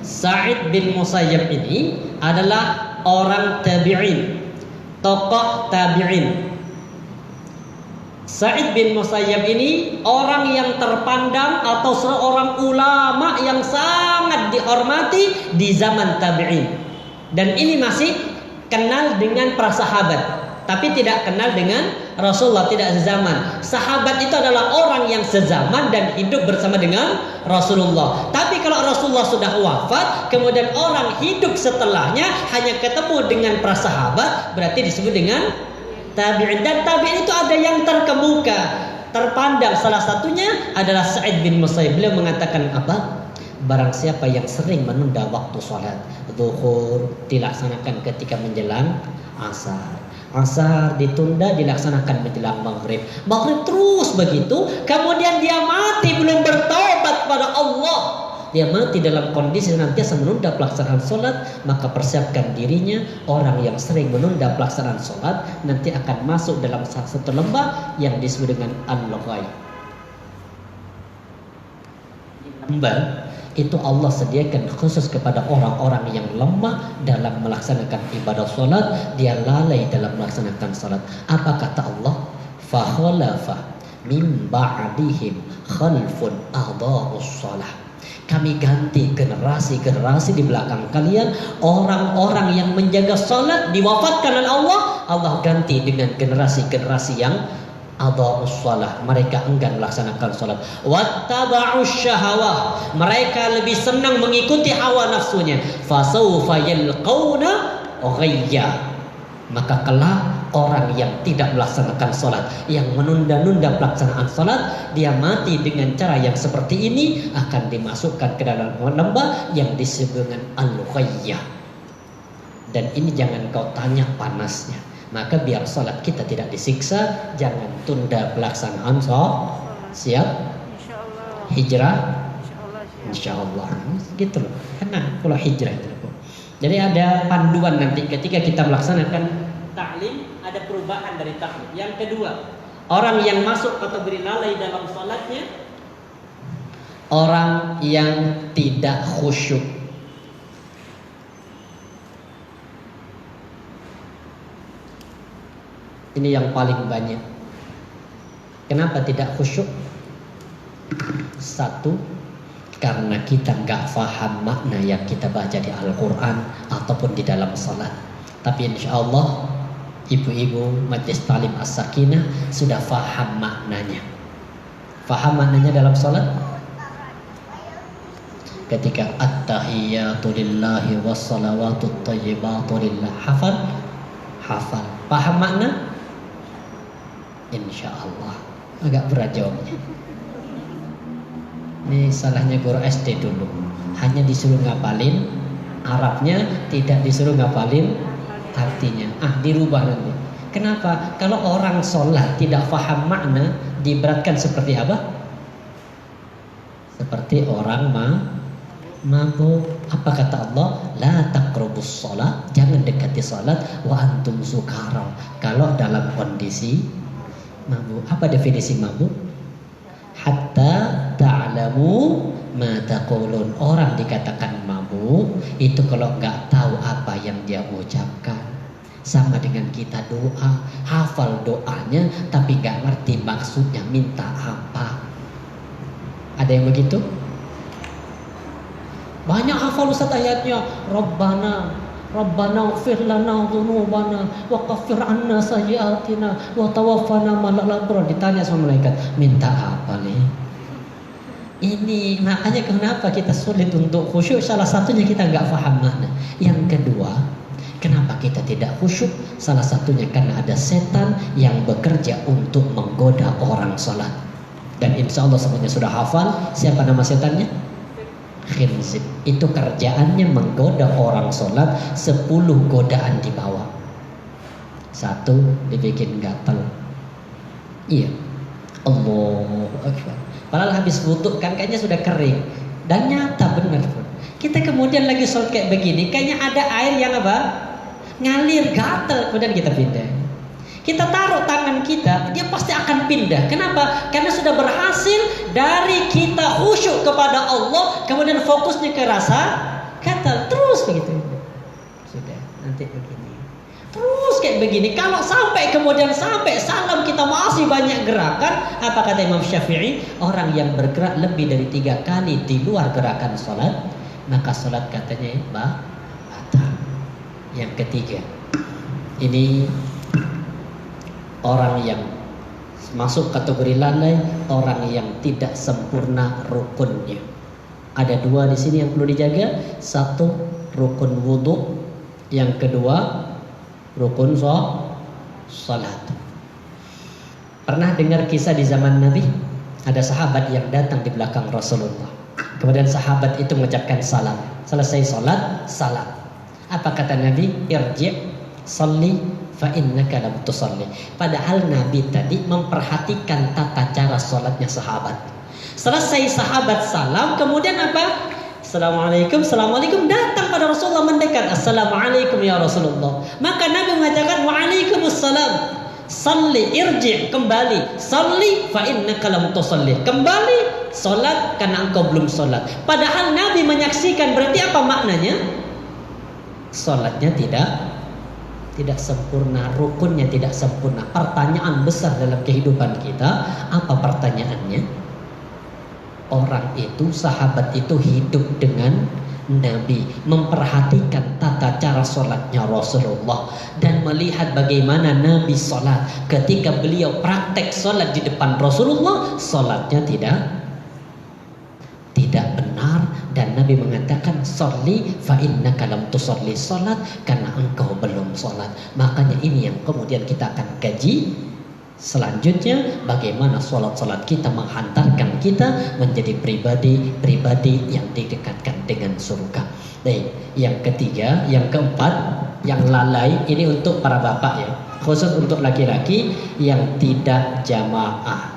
Sa'id bin Musayyab ini adalah orang tabi'in, tokoh tabi'in. Sa'id bin Musayyab ini orang yang terpandang atau seorang ulama yang sangat dihormati di zaman tabi'in. Dan ini masih kenal dengan para sahabat, tapi tidak kenal dengan Rasulullah, tidak sezaman. Sahabat itu adalah orang yang sezaman dan hidup bersama dengan Rasulullah. Tapi kalau Rasulullah sudah wafat, kemudian orang hidup setelahnya hanya ketemu dengan para sahabat, berarti disebut dengan tabi'in. Dan tabi'in itu ada yang terkemuka, terpandang. Salah satunya adalah Sa'id bin Musayyib. Beliau mengatakan apa? Barang siapa yang sering menunda waktu sholat zuhur dilaksanakan ketika menjelang asar, asar ditunda dilaksanakan menjelang maghrib, maghrib terus begitu, kemudian dia mati belum bertaubat pada Allah, dia mati dalam kondisi senantiasa menunda pelaksanaan sholat, maka persiapkan dirinya. Orang yang sering menunda pelaksanaan sholat nanti akan masuk dalam satu lembah yang disebut dengan al-ghaib. Lembah itu Allah sediakan khusus kepada orang-orang yang lemah dalam melaksanakan ibadah sholat, dia lalai dalam melaksanakan sholat. Apa kata Allah? Fakhalafa min ba'dihim khalfun adha'us sholah. Kami ganti generasi-generasi di belakang kalian, orang-orang yang menjaga salat diwafatkan oleh Allah, Allah ganti dengan generasi-generasi yang adha'us shalah, mereka enggan melaksanakan salat. Wattaba'us syahawah, mereka lebih senang mengikuti hawa nafsunya. Fasawfa yalqauna ghayya, maka kelak orang yang tidak melaksanakan sholat, yang menunda-nunda pelaksanaan sholat, dia mati dengan cara yang seperti ini, akan dimasukkan ke dalam lembah yang disebut dengan al-ghayyah. Dan ini jangan kau tanya panasnya. Maka biar sholat kita tidak disiksa, jangan tunda pelaksanaan sholat. Siap? Hijrah? Insyaallah. Gitu loh. Karena kalau hijrah itu. Jadi ada panduan nanti ketika kita melaksanakan ta'lim, ada perubahan dari ta'lim. Yang kedua, orang yang masuk kategori lalai dalam salatnya, orang yang tidak khusyuk. Ini yang paling banyak. Kenapa tidak khusyuk? Satu, karena kita nggak faham makna yang kita baca di Al-Quran ataupun di dalam salat. Tapi insya Allah ibu-ibu Majelis Ta'lim As-Sakinah sudah faham maknanya. Faham maknanya dalam salat? Ketika at-tahiyyatu lillahi was-salawatut thayyibatu lillah, hafal? Hafal. Paham makna? Insya Allah. Agak berat jawabnya. Ini salahnya guru SD dulu. Hanya disuruh ngapalin Arabnya, tidak disuruh ngapalin artinya. Dirubah nanti. Kenapa? Kalau orang sholat tidak faham makna, diberatkan seperti apa? Seperti orang mabuk. Apa kata Allah? La taqrabus sholat, jangan dekati sholat wa antum sukara, kalau dalam kondisi mabuk. Apa definisi mabuk? Hatta ta'lamu ma taqulun. Orang dikatakan mabuk itu kalau nggak tahu apa yang dia ucapkan. Sama dengan kita doa, hafal doanya tapi nggak ngerti maksudnya minta apa. Ada yang begitu? Banyak hafal Ustaz ayatnya, Rabbana ighfir lana dhunubana wa kaffir anna sayyiatina wa tawaffana ma'al abrar. Ditanya sama malaikat, minta apa nih? Ini makanya kenapa kita sulit untuk khusyuk. Salah satunya kita nggak paham makna. Yang kedua, kenapa kita tidak khusyuk? Salah satunya karena ada setan yang bekerja untuk menggoda orang sholat. Dan insya Allah semuanya sudah hafal. Siapa nama setannya? Khinzib. Itu kerjaannya menggoda orang sholat. 10 godaan di bawah. 1, dibikin gatal. Iya, Allahu Akbar. Padahal habis wudu kan kayaknya sudah kering. Dan nyata benar. Kita kemudian lagi sholat kayak begini, kayaknya ada air yang apa? Ngalir, gatal. Kemudian kita pindah. Kita taruh tangan kita, dia pasti akan pindah. Kenapa? Karena sudah berhasil dari kita khusyuk kepada Allah, kemudian fokusnya ke rasa gatal. Terus begitu. Sudah, nanti begini. Terus kayak begini. Kalau sampai kemudian sampai salam kita masih banyak gerakan, apa kata Imam Syafi'i? Orang yang bergerak lebih dari 3 kali di luar gerakan sholat, maka sholat katanya batal. Yang ketiga, ini orang yang masuk kategori lalai, orang yang tidak sempurna rukunnya. Ada 2 di sini yang perlu dijaga. 1, rukun wudu. Yang kedua, rukun salat. Pernah dengar kisah di zaman Nabi? Ada sahabat yang datang di belakang Rasulullah. Kemudian sahabat itu mengucapkan salam. Selesai salat, salam. Apa kata Nabi? Irji' salli fa innaka lam tusalli. Padahal Nabi tadi memperhatikan tata cara salatnya sahabat. Selesai sahabat salam, kemudian apa? Assalamualaikum, assalamualaikum, datang pada Rasulullah mendekat. Assalamualaikum ya Rasulullah. Maka Nabi mengatakan waalaikumsalam. Salli irji', kembali. Salli fa innaka lam tusalli. Kembali salat karena engkau belum salat. Padahal Nabi menyaksikan, berarti apa maknanya? Salatnya tidak sempurna, rukunnya tidak sempurna. Pertanyaan besar dalam kehidupan kita, apa pertanyaannya? Orang itu, sahabat itu hidup dengan Nabi, memperhatikan tata cara sholatnya Rasulullah dan melihat bagaimana Nabi sholat. Ketika beliau praktek sholat di depan Rasulullah, sholatnya tidak benar. Dan Nabi mengatakan sholli fa innaka lam tusalli, salat karena engkau belum salat. Makanya ini yang kemudian kita akan kaji selanjutnya, bagaimana salat-salat kita menghantarkan kita menjadi pribadi yang didekatkan dengan surga. Baik, yang ketiga, yang keempat, yang lalai, ini untuk para bapak ya, khusus untuk laki-laki yang tidak jamaah.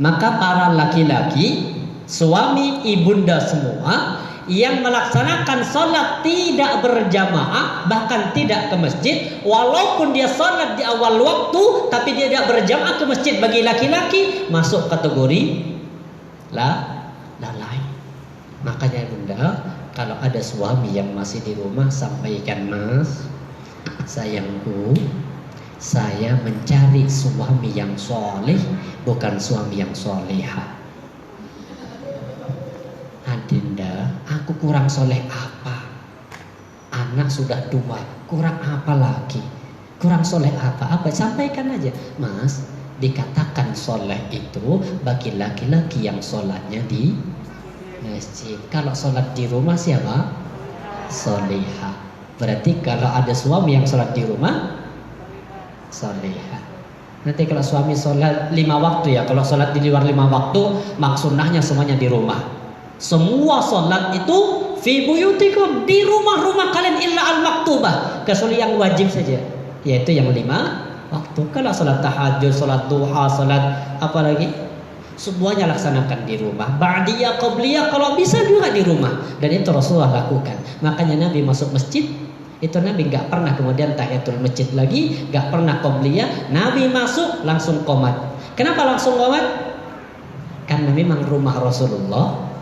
Maka para laki-laki, suami, ibunda semua yang melaksanakan sholat tidak berjamaah, bahkan tidak ke masjid, walaupun dia sholat di awal waktu tapi dia tidak berjamaah ke masjid, bagi laki-laki masuk kategori lalai. Makanya bunda, kalau ada suami yang masih di rumah, sampaikan, Mas, sayangku, saya mencari suami yang soleh, bukan suami yang soleha. Adinda, aku kurang soleh apa? Anak sudah 2, kurang apa lagi? Kurang soleh apa? Sampaikan aja, Mas. Dikatakan soleh itu bagi laki-laki yang sholatnya di masjid. Kalau sholat di rumah siapa? Soleha. Berarti kalau ada suami yang sholat di rumah, soleha. Nanti kalau suami sholat 5 waktu ya, kalau sholat di luar 5 waktu, maksudnya semuanya di rumah. Semua sholat itu fi buyutikum, di rumah-rumah kalian, illa al-maktub, berubah kecuali yang wajib saja, yaitu yang 5 waktu. Kalau salat tahajud, salat duha, salat apa lagi, semuanya laksanakan di rumah. Ba'diyah, qabliyah kalau bisa juga di rumah, dan itu Rasulullah lakukan. Makanya Nabi masuk masjid itu Nabi nggak pernah kemudian tahiyatul masjid lagi, nggak pernah qabliyah. Nabi masuk langsung qomat. Kenapa langsung qomat? Karena memang rumah Rasulullah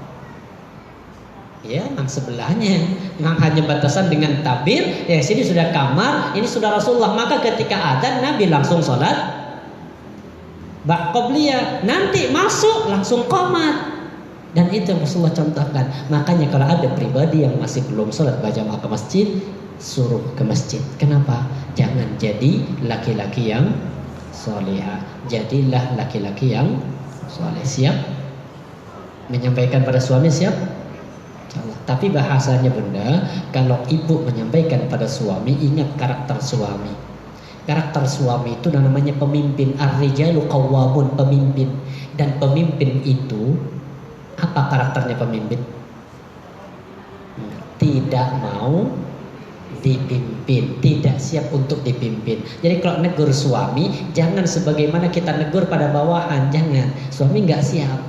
ya memang sebelahnya, memang hanya batasan dengan tabir. Ya sini sudah kamar, ini sudah Rasulullah. Maka ketika adzan Nabi langsung sholat qabliyah, nanti masuk langsung qomat. Dan itu Rasulullah contohkan. Makanya kalau ada pribadi yang masih belum sholat berjamaah ke masjid, suruh ke masjid. Kenapa? Jangan jadi laki-laki yang solehah, jadilah laki-laki yang soleh. Siap menyampaikan pada suami? Siap? Tapi bahasanya bunda, kalau ibu menyampaikan pada suami, ingat karakter suami. Karakter suami itu namanya pemimpin. Ar-rijalu qawwamun, pemimpin. Dan pemimpin itu, apa karakternya pemimpin? Tidak mau dipimpin, tidak siap untuk dipimpin. Jadi kalau negur suami, jangan sebagaimana kita negur pada bawahan. Jangan, suami nggak siap.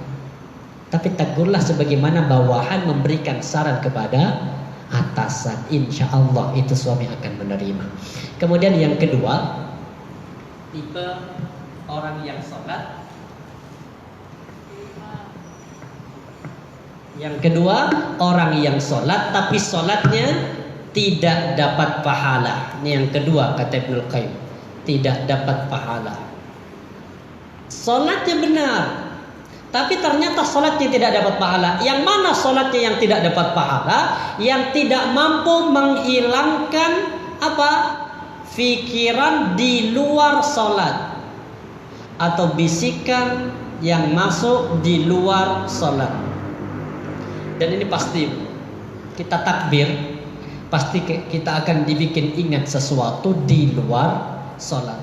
Tapi tegurlah sebagaimana bawahan memberikan saran kepada atasan. Insya Allah itu suami akan menerima. Kemudian yang kedua, tipe orang yang sholat. Yang kedua, orang yang sholat tapi sholatnya tidak dapat pahala. Ini yang kedua kata Ibnul Qayyim, tidak dapat pahala. Sholatnya benar, tapi ternyata sholatnya tidak dapat pahala. Yang mana sholatnya yang tidak dapat pahala? Yang tidak mampu menghilangkan apa? Fikiran di luar sholat, atau bisikan yang masuk di luar sholat. Dan ini pasti kita takbir, pasti kita akan dibikin ingat sesuatu di luar sholat.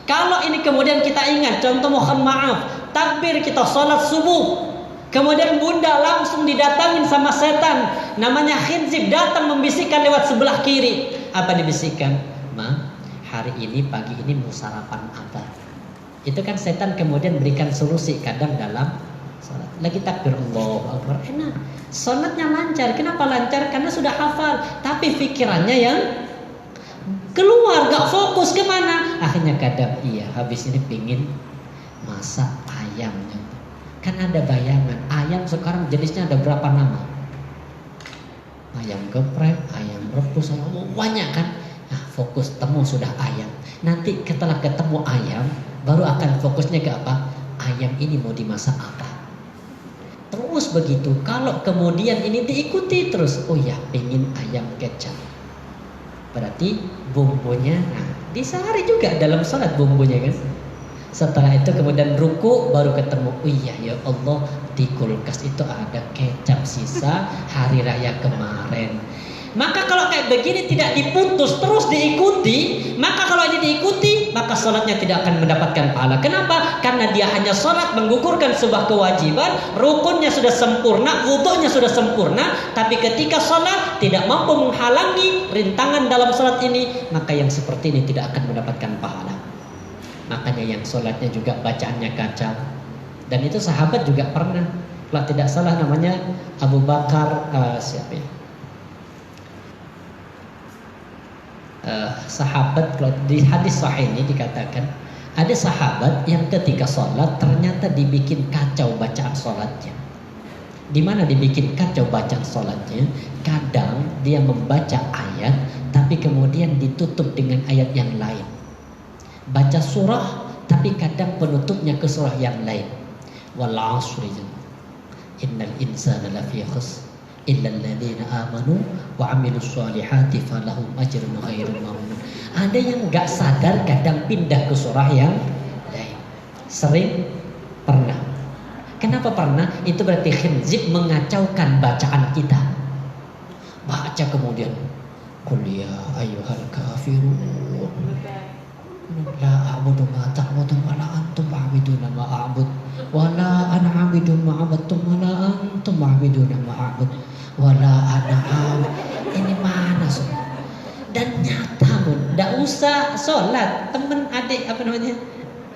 Kalau ini kemudian kita ingat, contoh mohon maaf, takbir kita sholat subuh, kemudian bunda langsung didatangin sama setan, namanya khinzib, datang membisikkan lewat sebelah kiri. Apa dibisikkan? Ma, hari ini pagi ini mau sarapan apa? Itu kan setan kemudian berikan solusi kadang dalam sholat. Lagi takbir Allahu Akbar, enak, sholatnya lancar. Kenapa lancar? Karena sudah hafal, tapi pikirannya yang keluar, gak fokus kemana. Akhirnya kadang iya, habis ini pingin masak ayam. Kan ada bayangan, ayam sekarang jenisnya ada berapa nama? Ayam geprek, ayam rebus, ayam banyak kan. Nah, fokus temu sudah ayam. Nanti setelah ketemu ayam, baru akan fokusnya ke apa? Ayam ini mau dimasak apa? Terus begitu. Kalau kemudian ini diikuti terus, oh ya, pingin ayam kecap. Berarti bumbunya, nah disehari juga dalam salat bumbunya kan. Setelah itu kemudian ruku baru ketemu, oh iya ya Allah, di kulkas itu ada kecap sisa hari raya kemarin. Maka kalau kayak begini tidak diputus, terus diikuti, maka kalau ini diikuti, maka sholatnya tidak akan mendapatkan pahala. Kenapa? Karena dia hanya sholat menggugurkan sebuah kewajiban, rukunnya sudah sempurna, wudhunya sudah sempurna, tapi ketika sholat tidak mampu menghalangi rintangan dalam sholat ini, maka yang seperti ini tidak akan mendapatkan pahala. Makanya yang sholatnya juga bacaannya kacau. Dan itu sahabat juga pernah, kalau tidak salah namanya Abu Bakar, siapa ya? Sahabat, kalau di hadis sahih ini dikatakan ada sahabat yang ketika sholat ternyata dibikin kacau bacaan sholatnya. Di mana dibikin kacau bacaan sholatnya? Kadang dia membaca ayat tapi kemudian ditutup dengan ayat yang lain. Baca surah tapi kadang penutupnya ke surah yang lain. Wal 'ashri innal insana lafi khusr illal ladzina amanu wa 'amilus shalihati falahum ajrun ghairu mamnun. Ada yang enggak sadar kadang pindah ke surah yang lain. Sering pernah. Kenapa pernah? Itu berarti khinzib mengacaukan bacaan kita. Baca kemudian qul ya ayyuhal kafirun la a'budu ma ta'budun wa la antum a'buduna ma a'bud wa la ana 'abidu ma 'abadtum wa la antum 'abiduna ma a'bud wa la ana 'abid. Ini mana semua? Dan usah sholat. Teman adik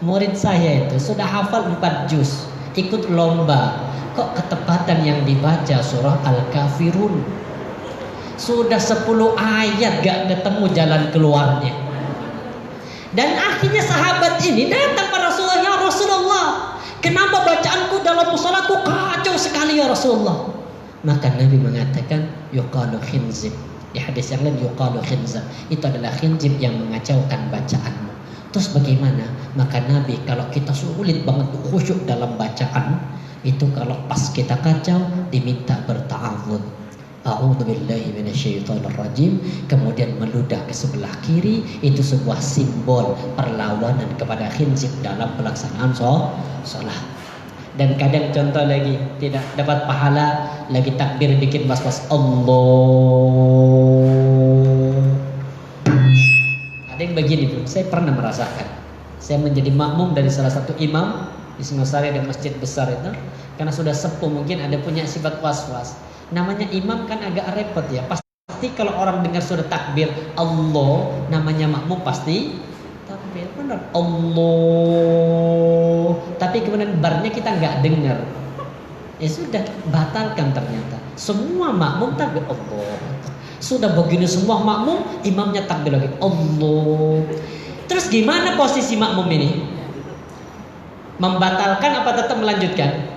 murid saya itu sudah hafal 4 juz, ikut lomba. Kok ketepatan yang dibaca surah Al-Kafirun? Sudah 10 ayat gak ketemu jalan keluarnya. Dan akhirnya sahabat ini datang pada Rasulullah, ya Rasulullah, kenapa bacaanku dalam sholatku kacau sekali ya Rasulullah? Maka Nabi mengatakan yuqalu khinzib. Di hadis yang lain yuqalu khinzib, itu adalah khinzib yang mengacaukan bacaanmu. Terus bagaimana? Maka Nabi, kalau kita sulit banget khusyuk dalam bacaan, itu kalau pas kita kacau diminta berta'awudz. A'udzubillahi minasyaitonirrajim, kemudian meludah ke sebelah kiri. Itu sebuah simbol perlawanan kepada khinzib dalam pelaksanaan sholat. Dan kadang contoh lagi, tidak dapat pahala, lagi takbir bikin was-was Allah. Ada yang begini tuh, saya pernah merasakan. Saya menjadi makmum dari salah satu imam di Singosari, ada masjid besar itu. Karena sudah sepuh mungkin ada punya sifat was-was. Namanya imam kan agak repot ya. Pasti kalau orang dengar sudah takbir Allah, namanya makmum pasti takbir benar Allah. Tapi kemudian barnya kita nggak dengar. Ya sudah, batalkan ternyata. Semua makmum takbir Allah. Sudah begini semua makmum, imamnya takbir lagi Allah. Terus gimana posisi makmum ini? Membatalkan apa tetap melanjutkan?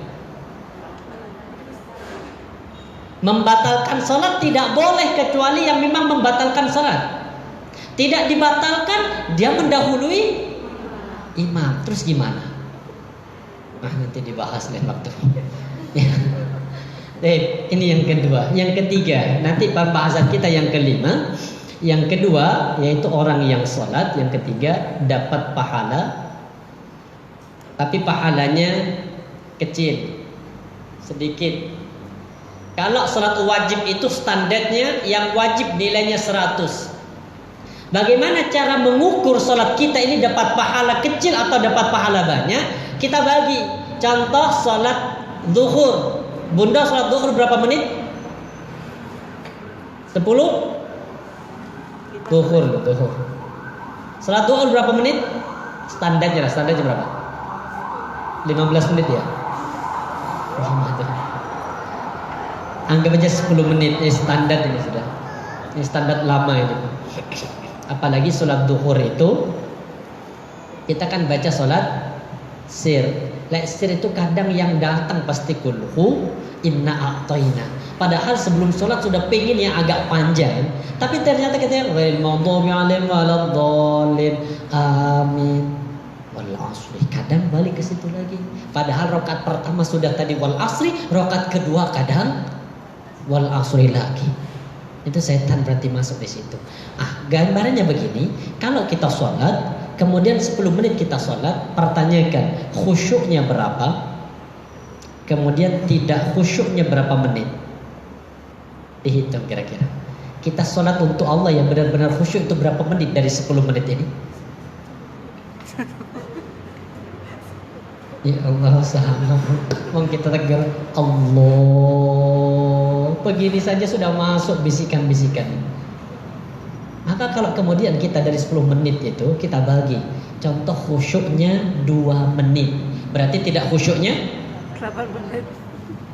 Membatalkan sholat tidak boleh kecuali yang memang membatalkan sholat. Tidak dibatalkan, dia mendahului imam. Terus gimana? Nanti dibahas lain waktu. Ini yang kedua. Yang ketiga, nanti pembahasan kita yang kelima. Yang kedua yaitu orang yang sholat. Yang ketiga dapat pahala, tapi pahalanya kecil, sedikit. Kalau sholat wajib itu standarnya yang wajib nilainya 100. Bagaimana cara mengukur sholat kita ini dapat pahala kecil atau dapat pahala banyak? Kita bagi. Contoh sholat zuhur. Bunda sholat zuhur berapa menit? 10? Zuhur. Sholat zuhur berapa menit? Standarnya berapa? 15 menit ya? Anggap aja 10 menit, ini standar ini sudah. Ini standar lama ini. Apalagi sholat duhur itu kita kan baca sholat sir. Sir itu kadang yang datang pasti kulhu inna a'toina. Padahal sebelum sholat sudah pengen yang agak panjang, tapi ternyata kita ghairil maghdubi 'alaihim waladdallin amin wal asri. Kadang balik ke situ lagi. Padahal rakaat pertama sudah tadi wal asri, rakaat kedua kadang wal asri lagi. Itu setan berarti masuk di situ. Gambarannya begini, kalau kita sholat, kemudian 10 menit kita sholat, pertanyakan khusyuknya berapa, kemudian tidak khusyuknya berapa menit, dihitung kira-kira. Kita sholat untuk Allah yang benar-benar khusyuk itu berapa menit dari 10 menit ini? Ya Allah, sama. Mau kita tegur Allah, begini saja sudah masuk bisikan-bisikan. Maka kalau kemudian kita dari 10 menit itu kita bagi, contoh khusyuknya 2 menit, berarti tidak khusyuknya 8 menit.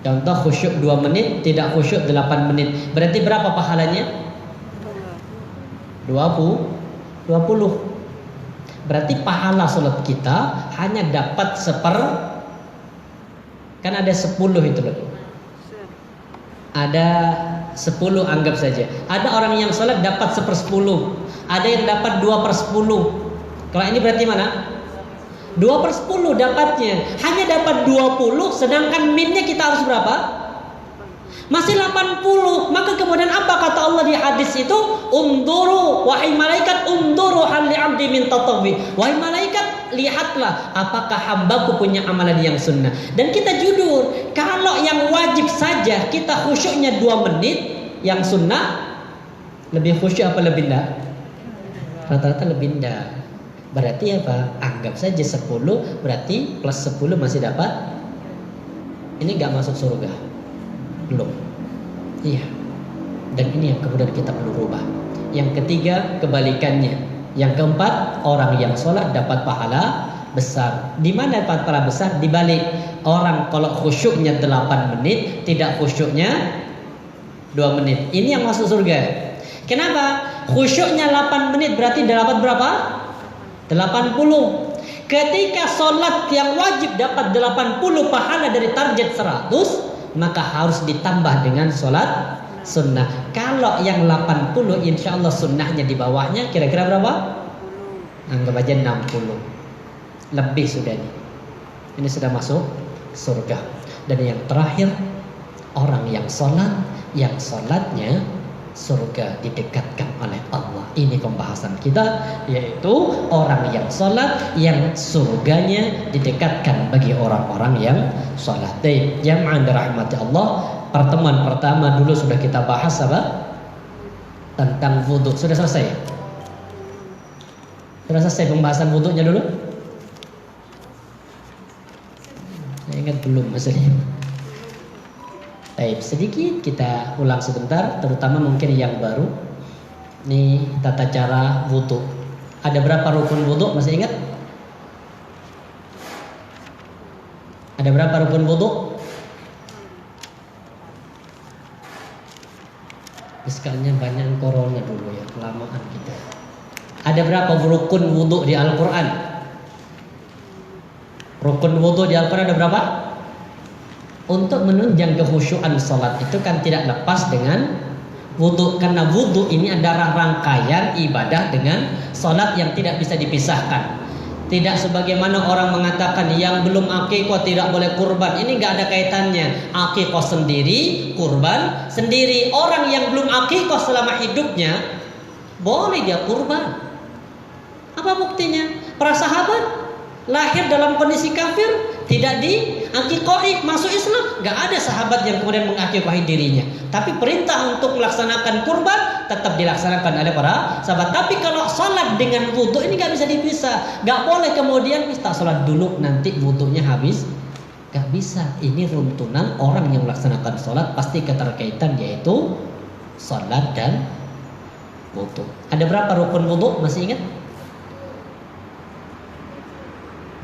Contoh khusyuk 2 menit, tidak khusyuk 8 menit, berarti berapa pahalanya? 20. Berarti pahala sholat kita hanya dapat kan ada 10 itu loh. Ada 10 anggap saja. Ada orang yang sholat dapat 1/10. Ada yang dapat 2/10. Kalau ini berarti mana? 2/10 dapatnya. Hanya dapat 20, sedangkan minnya kita harus berapa? Masih 80. Maka kemudian apa kata Allah di hadis itu? Unduru, wahai malaikat, unduru hal li'abdi min tatawwi. Wahai malaikat, lihatlah apakah hambaku punya amalan yang sunnah. Dan kita jujur, kalau yang wajib saja kita khusyuknya 2 menit, yang sunnah lebih khusyuk apa lebih enggak? Rata-rata lebih enggak. Berarti apa? Anggap saja 10, berarti plus 10 masih dapat. Ini enggak masuk surga. Belum. Iya. Dan ini yang kemudian kita perlu rubah. Yang ketiga, kebalikannya. Yang keempat, orang yang sholat dapat pahala besar. Di mana dapat pahala besar? Di balik orang kalau khusyuknya 8 menit, tidak khusyuknya 2 menit. Ini yang masuk surga. Kenapa? Khusyuknya 8 menit berarti dapat berapa? 80. Ketika sholat yang wajib dapat 80 pahala dari target 100, maka harus ditambah dengan sholat sunnah. Kalau yang 80 insya Allah sunnahnya di bawahnya, kira-kira berapa? Anggap aja 60. Lebih sudah nih. Ini sudah masuk surga. Dan yang terakhir, orang yang sholat, yang sholatnya surga didekatkan oleh Allah. Ini pembahasan kita, yaitu orang yang sholat yang surganya didekatkan bagi orang-orang yang sholat. Jamaah dirahmati Allah, pertemuan pertama dulu sudah kita bahas apa? Tentang wudhu. Sudah selesai? Sudah selesai pembahasan wudhunya dulu? Saya ingat belum maksudnya. Baik, sedikit kita ulang sebentar, terutama mungkin yang baru. Ini tata cara wudhu. Ada berapa rukun wudhu? Masih ingat? Ada berapa rukun wudhu? Sekalinya banyak corona dulu ya, kelamaan kita. Ada berapa rukun wudhu di Al-Quran? Rukun wudhu di Al-Quran ada berapa? Untuk menunjang kekhusyuan salat itu kan tidak lepas dengan wudhu. Karena wudhu ini adalah rangkaian ibadah dengan salat yang tidak bisa dipisahkan. Tidak sebagaimana orang mengatakan yang belum akikah tidak boleh kurban. Ini nggak ada kaitannya. Akikah sendiri, kurban sendiri. Orang yang belum akikah selama hidupnya boleh dia kurban. Apa buktinya? Para sahabat lahir dalam kondisi kafir, tidak diakikahi, masuk Islam. Gak ada sahabat yang kemudian mengakikahi dirinya. Tapi perintah untuk melaksanakan kurban tetap dilaksanakan oleh para sahabat. Tapi kalau sholat dengan wudhu ini gak bisa dipisah. Gak boleh kemudian kita sholat dulu nanti wudhunya habis. Gak bisa. Ini runtunan orang yang melaksanakan sholat pasti keterkaitan, yaitu sholat dan wudhu. Ada berapa rukun wudhu? Masih ingat?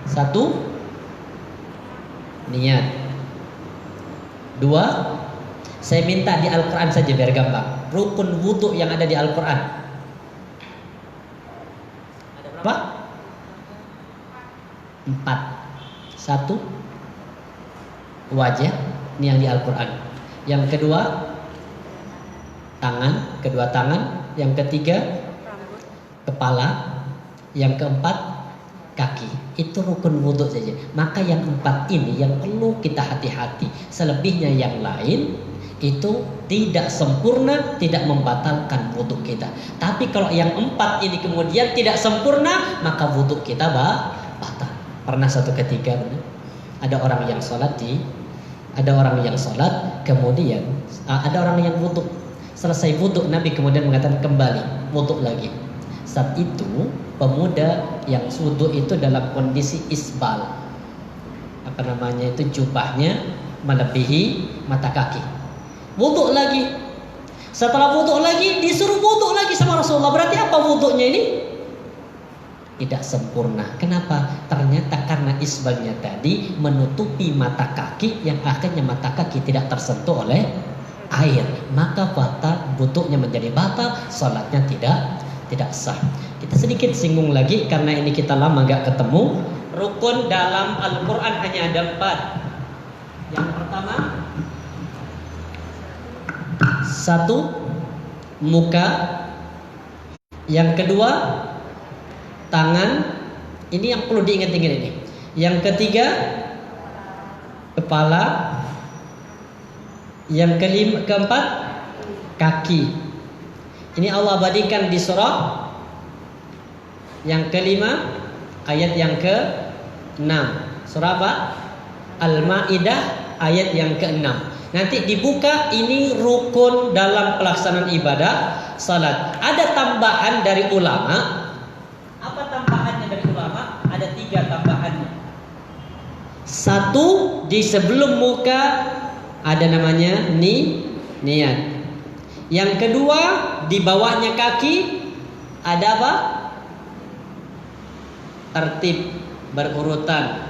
1, niat. 2, saya minta di Al-Quran saja biar gampang. Rukun wudhu yang ada di Al-Quran ada berapa? 4. 1, wajah, ini yang di Al-Quran. Yang kedua, tangan, kedua tangan. Yang ketiga, kepala. Yang keempat, kaki. Itu rukun wudhu saja. Maka yang 4 ini yang perlu kita hati-hati. Selebihnya yang lain itu tidak sempurna, tidak membatalkan wudhu kita. Tapi kalau yang 4 ini kemudian tidak sempurna, maka wudhu kita batal. Pernah satu ketika ada orang yang sholat kemudian ada orang yang wudhu. Selesai wudhu, Nabi kemudian mengatakan kembali wudhu lagi. Saat itu pemuda yang wudhu itu dalam kondisi isbal, apa namanya itu, jubahnya melebihi mata kaki. Wudhu lagi. Setelah wudhu lagi disuruh wudhu lagi sama Rasulullah. Berarti apa wudhunya ini? Tidak sempurna. Kenapa? Ternyata karena isbalnya tadi menutupi mata kaki, yang akhirnya mata kaki tidak tersentuh oleh air. Maka batal, wudhunya menjadi batal, salatnya tidak sah. Kita sedikit singgung lagi karena ini kita lama gak ketemu. Rukun dalam Al-Quran hanya ada 4. Yang pertama, 1, muka. Yang kedua, tangan. Ini yang perlu diingat-ingat ini. Yang ketiga, kepala. Yang keempat, kaki. Ini Allah abadikan di surah yang kelima, ayat yang ke-6. Surah apa? Al-Ma'idah ayat yang ke-6. Nanti dibuka, ini rukun dalam pelaksanaan ibadah salat. Ada tambahan dari ulama. Apa tambahannya dari ulama? Ada 3 tambahannya. 1, di sebelum muka ada namanya niat. Yang kedua, di bawahnya kaki ada apa? tertib berurutan.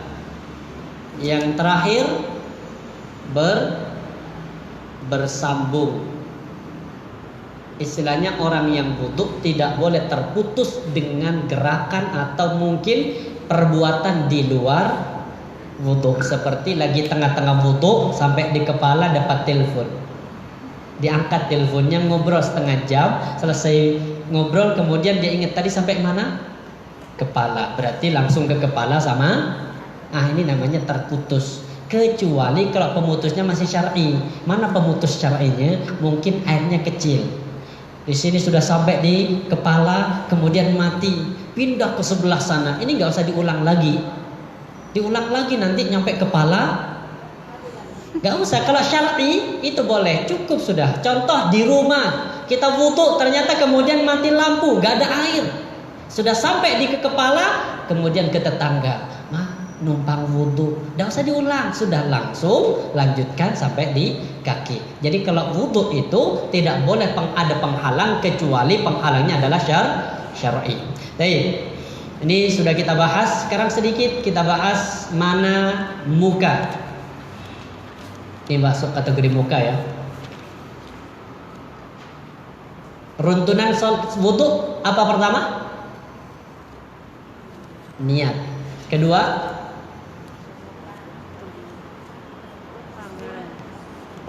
Yang terakhir bersambung. Istilahnya orang yang wudu tidak boleh terputus dengan gerakan atau mungkin perbuatan di luar wudu. Seperti lagi tengah-tengah wudu sampai di kepala dapat telepon. Diangkat teleponnya, ngobrol setengah jam, selesai ngobrol kemudian dia ingat tadi sampai mana? Kepala. Berarti langsung ke kepala sama ini namanya terputus. Kecuali kalau pemutusnya masih syar'i. Mana pemutus syar'inya? Mungkin airnya kecil. Di sini sudah sampai di kepala, kemudian mati, pindah ke sebelah sana. Ini nggak usah diulang lagi. Diulang lagi nanti nyampe kepala, nggak usah. Kalau syar'i itu boleh, cukup sudah. Contoh di rumah kita wudu, ternyata kemudian mati lampu, nggak ada air. Sudah sampai di kepala, kemudian ke tetangga, numpang wudu, nggak usah diulang, sudah langsung lanjutkan sampai di kaki. Jadi kalau wudu itu tidak boleh ada penghalang kecuali penghalangnya adalah syar'i. Baik, ini sudah kita bahas. Sekarang sedikit kita bahas mana muka. Ini masuk kategori muka ya. Runtunan wudu apa pertama? Niat. Kedua,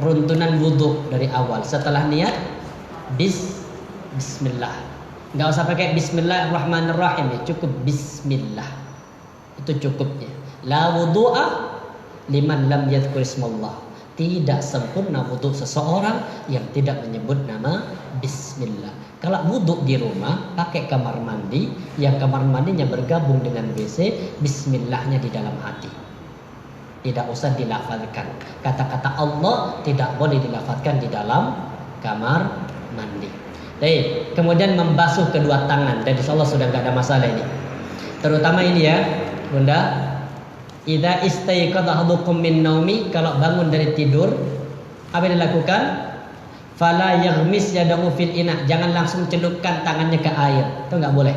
runtunan wudu dari awal. Setelah niat, bismillah. Nggak usah pakai bismillahirrahmanirrahim, ya cukup bismillah. Itu cukupnya. La wudu'a liman lam yadhkur ismallah. Tidak sempurna wudu seseorang yang tidak menyebut nama bismillah. Kalau wudu di rumah pakai kamar mandi, yang kamar mandinya bergabung dengan WC, bismillahnya di dalam hati. Tidak usah dilafalkan. Kata-kata Allah tidak boleh dilafalkan di dalam kamar mandi. Baik, kemudian membasuh kedua tangan. Dan insyaallah sudah nggak ada masalah ini. Terutama ini ya, Bunda. Idza istayqadha ahadukum min naumi, kalau bangun dari tidur, apa yang dilakukan? Fala yaghmis yadahu fil ina. Jangan langsung celupkan tangannya ke air. Itu nggak boleh.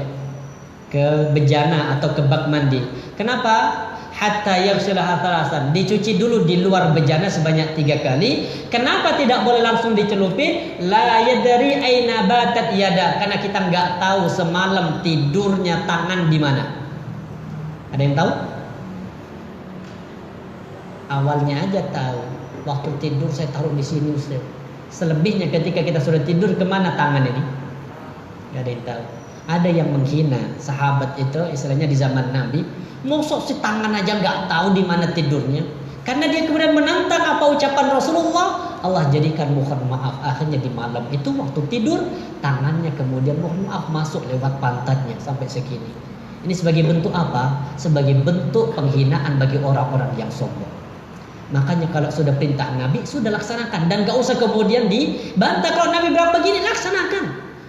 Ke bejana atau ke bak mandi. Kenapa? Hatta yaghsilaha thalasan. Dicuci dulu di luar bejana sebanyak 3 kali. Kenapa tidak boleh langsung dicelupin? La yadri aina batat yada. Karena kita nggak tahu semalam tidurnya tangan di mana. Ada yang tahu? Awalnya aja tahu. Waktu tidur saya taruh di sini Ustaz. Selebihnya ketika kita sudah tidur, kemana tangan ini? Gak ada yang tahu. Ada yang menghina sahabat itu, istilahnya di zaman Nabi, mosok si tangan aja nggak tahu di mana tidurnya. Karena dia kemudian menantang apa ucapan Rasulullah, Allah jadikan mohon maaf. Akhirnya di malam itu waktu tidur, tangannya kemudian mohon maaf masuk lewat pantatnya sampai segini. Ini sebagai bentuk apa? Sebagai bentuk penghinaan bagi orang-orang yang sombong. Makanya kalau sudah perintah Nabi, sudah laksanakan. Dan gak usah kemudian dibantah. Kalau Nabi bilang begini, laksanakan.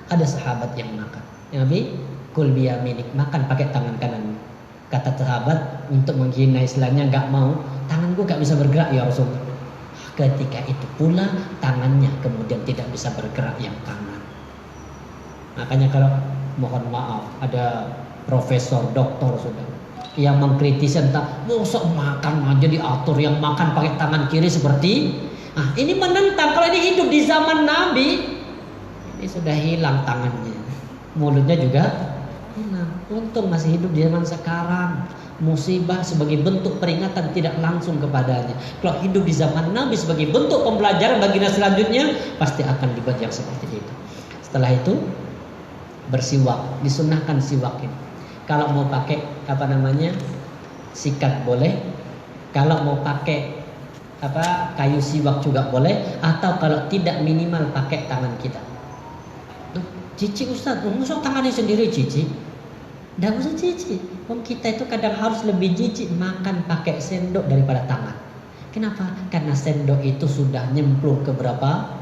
Ada sahabat yang makan. Nabi, kul biyaminik, makan pakai tangan kanan. Kata sahabat untuk menghina istilahnya, gak mau. Tanganku gak bisa bergerak ya Rasulullah. Ketika itu pula tangannya kemudian tidak bisa bergerak yang kanan. Makanya kalau mohon maaf, ada profesor, doktor sudah yang mengkritisi tentang mosok makan aja diatur, yang makan pakai tangan kiri seperti ini menentang. Kalau ini hidup di zaman Nabi, ini sudah hilang tangannya, mulutnya juga hilang. Untung masih hidup di zaman sekarang. Musibah sebagai bentuk peringatan tidak langsung kepadanya. Kalau hidup di zaman Nabi sebagai bentuk pembelajaran bagi generasi selanjutnya, pasti akan dibuat yang seperti itu. Setelah itu bersiwak, disunnahkan siwak ini. Kalau mau pakai sikat boleh. Kalau mau pakai kayu siwak juga boleh. Atau kalau tidak minimal pakai tangan kita. Cici Ustaz, masuk tangannya sendiri cici. Tidak usah cici. Kita itu kadang harus lebih cici makan pakai sendok daripada tangan. Kenapa? Karena sendok itu sudah nyemplung ke berapa?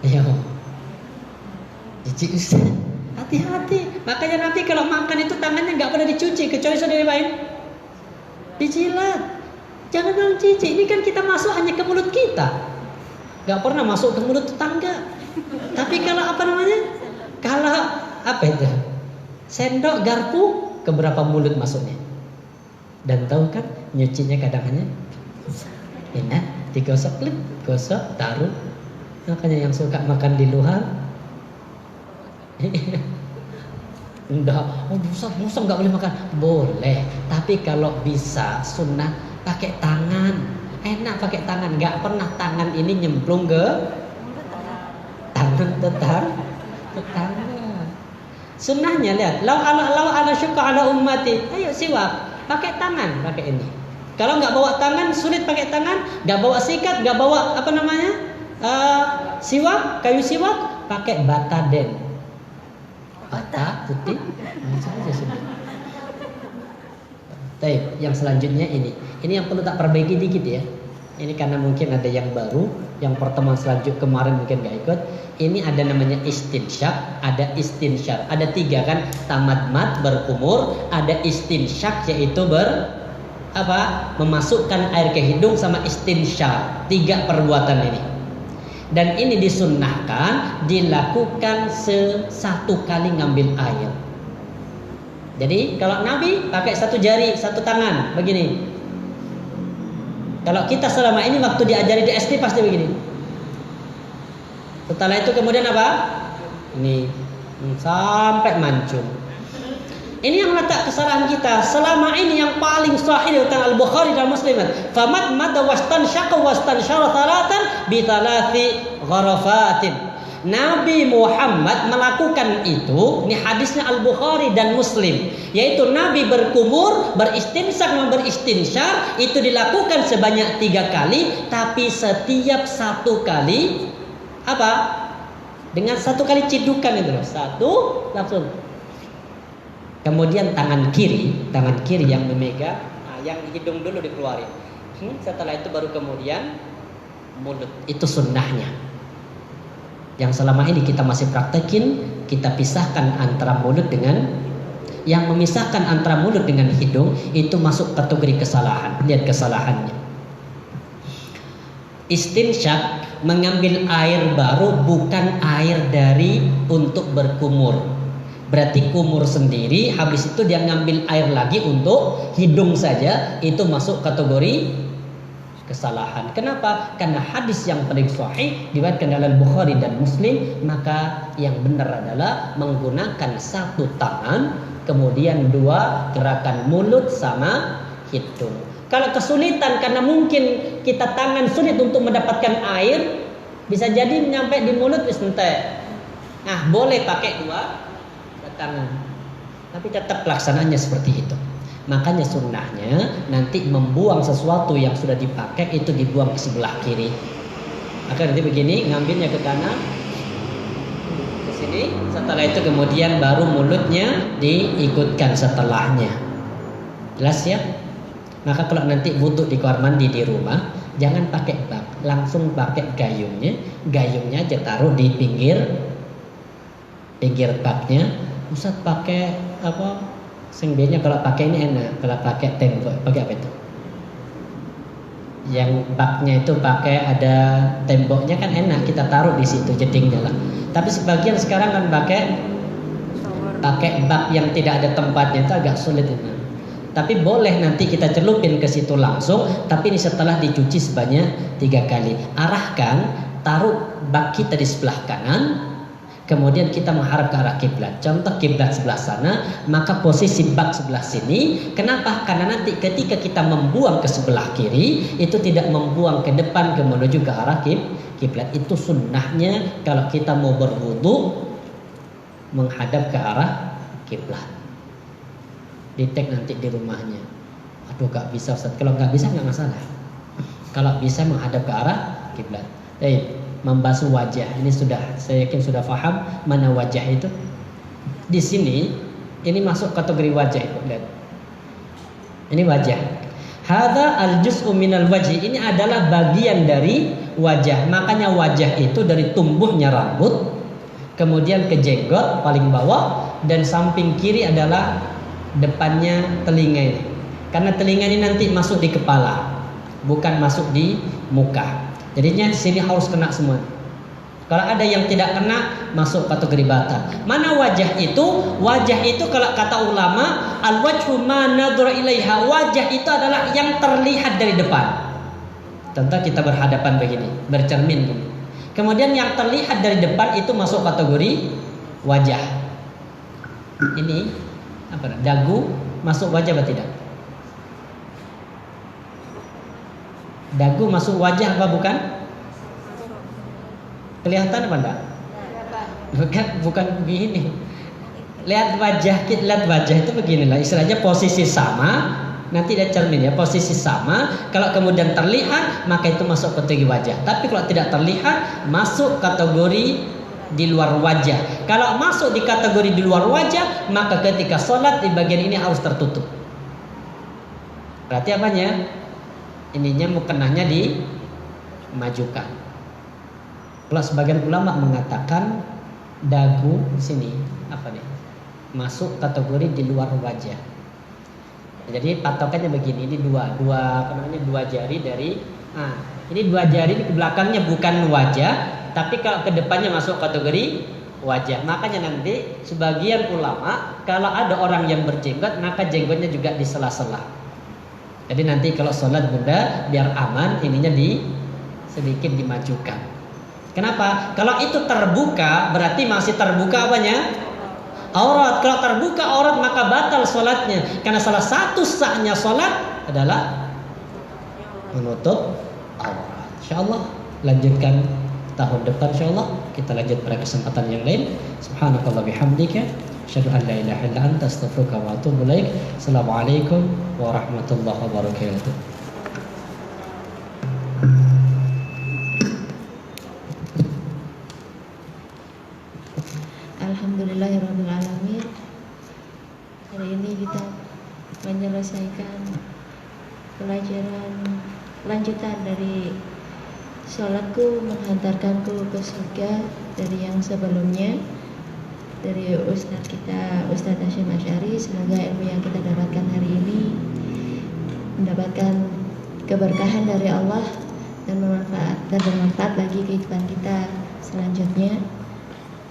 Ayo, cici Ustaz. Hati-hati. Makanya nanti kalau makan itu tangannya nggak pernah dicuci, kecuali sudah diapain? Dijilat. Jangan bilang cici. Ini kan kita masuk hanya ke mulut kita, nggak pernah masuk ke mulut tetangga. Tapi kalau kalau itu? Sendok, garpu keberapa mulut masuknya. Dan tahu kan nyucinya kadang hanya enak, digosok klip, gosok, taruh. Makanya yang suka makan di luar enggak, dosa nggak boleh makan. Boleh, tapi kalau bisa sunnah pakai tangan. Enak pakai tangan, nggak pernah tangan ini nyemplung ke tangan tetangga. Sunnahnya lihat, lau ana syukka ala ummati. Ayo siwak, pakai tangan, pakai ini. Kalau nggak bawa tangan, sulit pakai tangan, nggak bawa sikat, nggak bawa apa namanya, siwak, kayu siwak, pakai bataden. Bata putih, saja sudah. Baik, yang selanjutnya ini yang perlu tak perbaiki dikit ya. Ini karena mungkin ada yang baru, yang pertemuan selanjutnya kemarin mungkin nggak ikut. Ini ada namanya istinsyak, ada istinsyar. Ada 3 kan, tamadmad berkumur, ada istinsyak yaitu memasukkan air ke hidung, sama istinsyar. 3 perbuatan ini. Dan ini disunnahkan dilakukan satu kali ngambil air. Jadi kalau Nabi pakai 1 jari, 1 tangan begini. Kalau kita selama ini waktu diajari di SD pasti begini. Setelah itu kemudian apa? Ini sampai mancung. Ini yang letak kesalahan kita. Selama ini yang paling sahih tentang Al-Bukhari dan Muslim. Famat madda wastansyaqa wastansyara salatan bi thalathi gharafatin. Nabi Muhammad melakukan itu, ini hadisnya Al-Bukhari dan Muslim, yaitu Nabi berkumur, beristinsyak dan beristinsyar itu dilakukan sebanyak 3 kali, tapi setiap 1 kali apa? Dengan 1 kali cidukan itu loh. 1 langsung. Kemudian tangan kiri yang memegang, yang hidung dulu dikeluarin. Setelah itu baru kemudian mulut. Itu sunnahnya. Yang selama ini kita masih praktekin, kita pisahkan antara mulut dengan, yang memisahkan antara mulut dengan hidung itu masuk kategori kesalahan. Lihat kesalahannya. Istinsyak, mengambil air baru, bukan air dari untuk berkumur. Berarti kumur sendiri, habis itu dia ngambil air lagi untuk hidung saja, itu masuk kategori kesalahan. Kenapa? Karena hadis yang paling sahih diriwayatkan dalam Bukhari dan Muslim, maka yang benar adalah menggunakan 1 tangan, kemudian 2 gerakan mulut sama hidung. Kalau kesulitan karena mungkin kita tangan sulit untuk mendapatkan air, bisa jadi nyampe di mulut wis entek. Nah, boleh pakai 2 tangan, tapi tetap pelaksanaannya seperti itu. Makanya sunnahnya nanti membuang sesuatu yang sudah dipakai itu dibuang ke sebelah kiri. Maka nanti begini, ngambilnya ke kanan, ke sini. Setelah itu kemudian baru mulutnya diikutkan setelahnya. Jelas ya? Maka kalau nanti butuh di kamar mandi di rumah, jangan pakai bak, langsung pakai gayungnya. Gayungnya aja taruh di pinggir baknya. Ustaz pakai apa? Sebenarnya kalau pakai ini enak, kalau pakai tembok, pakai apa itu? Yang baknya itu pakai ada temboknya kan enak, kita taruh di situ jedingnya lah. Tapi sebagian sekarang kan pakai bak yang tidak ada tempatnya, itu agak sulit ini. Tapi boleh nanti kita celupin ke situ langsung, tapi ini setelah dicuci sebanyak 3 kali. Arahkan, taruh bak kita di sebelah kanan. Kemudian kita menghadap ke arah kiblat. Contoh kiblat sebelah sana, maka posisi bak sebelah sini. Kenapa? Karena nanti ketika kita membuang ke sebelah kiri, itu tidak membuang ke depan menuju ke arah kiblat. Itu sunnahnya kalau kita mau berwudu menghadap ke arah kiblat. Ditek nanti di rumahnya. Aduh, gak bisa Ustaz. Kalau gak bisa gak masalah. Kalau bisa menghadap ke arah kiblat. Membasuh wajah, ini sudah, saya yakin sudah paham mana wajah itu. Di sini ini masuk kategori wajah, lihat. Ini wajah. Hadza al-juz'u minal wajhi, ini adalah bagian dari wajah. Makanya wajah itu dari tumbuhnya rambut, kemudian ke jenggot paling bawah, dan samping kiri adalah depannya telinga ini. Karena telinga ini nanti masuk di kepala, bukan masuk di muka. Jadinya sini harus kena semua. Kalau ada yang tidak kena, masuk kategori batal. Mana wajah itu? Wajah itu kalau kata ulama, al-wajhu ma nadhara ilaiha. Wajah itu adalah yang terlihat dari depan. Contoh kita berhadapan begini, bercermin gini. Kemudian yang terlihat dari depan itu masuk kategori wajah. Ini apa? Dagu masuk wajah atau tidak? Dagu masuk wajah apa bukan? Kelihatan apa enggak? Bukan begini. Lihat wajah itu beginilah. Istilahnya posisi sama. Nanti ada cermin ya, posisi sama. Kalau kemudian terlihat, maka itu masuk kategori wajah. Tapi kalau tidak terlihat, masuk kategori di luar wajah. Kalau masuk di kategori di luar wajah, maka ketika sholat di bagian ini harus tertutup. Berarti apanya? Ininya mukenahnya dimajukan. Kalau sebagian ulama mengatakan dagu di sini apa nih? Masuk kategori di luar wajah. Jadi patokannya begini, ini dua jari dari ini dua jari di belakangnya bukan wajah, tapi kalau ke depannya masuk kategori wajah. Makanya nanti sebagian ulama kalau ada orang yang berjenggot, maka jenggotnya juga di sela-sela. Jadi nanti kalau sholat bunda biar aman, ininya sedikit dimajukan. Kenapa? Kalau itu terbuka berarti masih terbuka apanya? Aurat. Kalau terbuka aurat maka batal sholatnya. Karena salah satu sahnya sholat adalah menutup aurat. InsyaAllah lanjutkan tahun depan InsyaAllah. Kita lanjut pada kesempatan yang lain. Subhanakallah bihamdika asyhadu an la ilaha illa anta astaghfiruka wa atubu ilaik. Assalamualaikum warahmatullahi wabarakatuh. Alhamdulillahirrahmanirrahim. Hari ini kita menyelesaikan pelajaran lanjutan dari sholatku menghantarkanku ke surga dari yang sebelumnya, dari Ustadz kita, Ustadz Hasyim Asy'ari. Semoga ilmu yang kita dapatkan hari ini mendapatkan keberkahan dari Allah dan bermanfaat bagi kehidupan kita selanjutnya.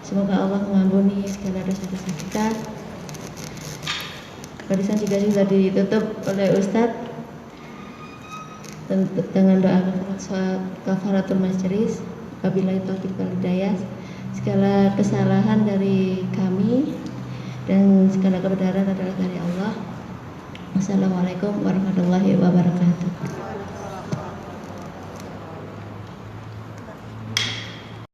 Semoga Allah mengampuni segala dosa-dosa kita. Barisan juga sudah ditutup oleh Ustadz dengan doa kafaratul majlis. Wabillahi taufiq wal hidayah. Segala kesalahan dari kami dan segala kebenaran adalah dari Allah. Wassalamualaikum warahmatullahi wabarakatuh.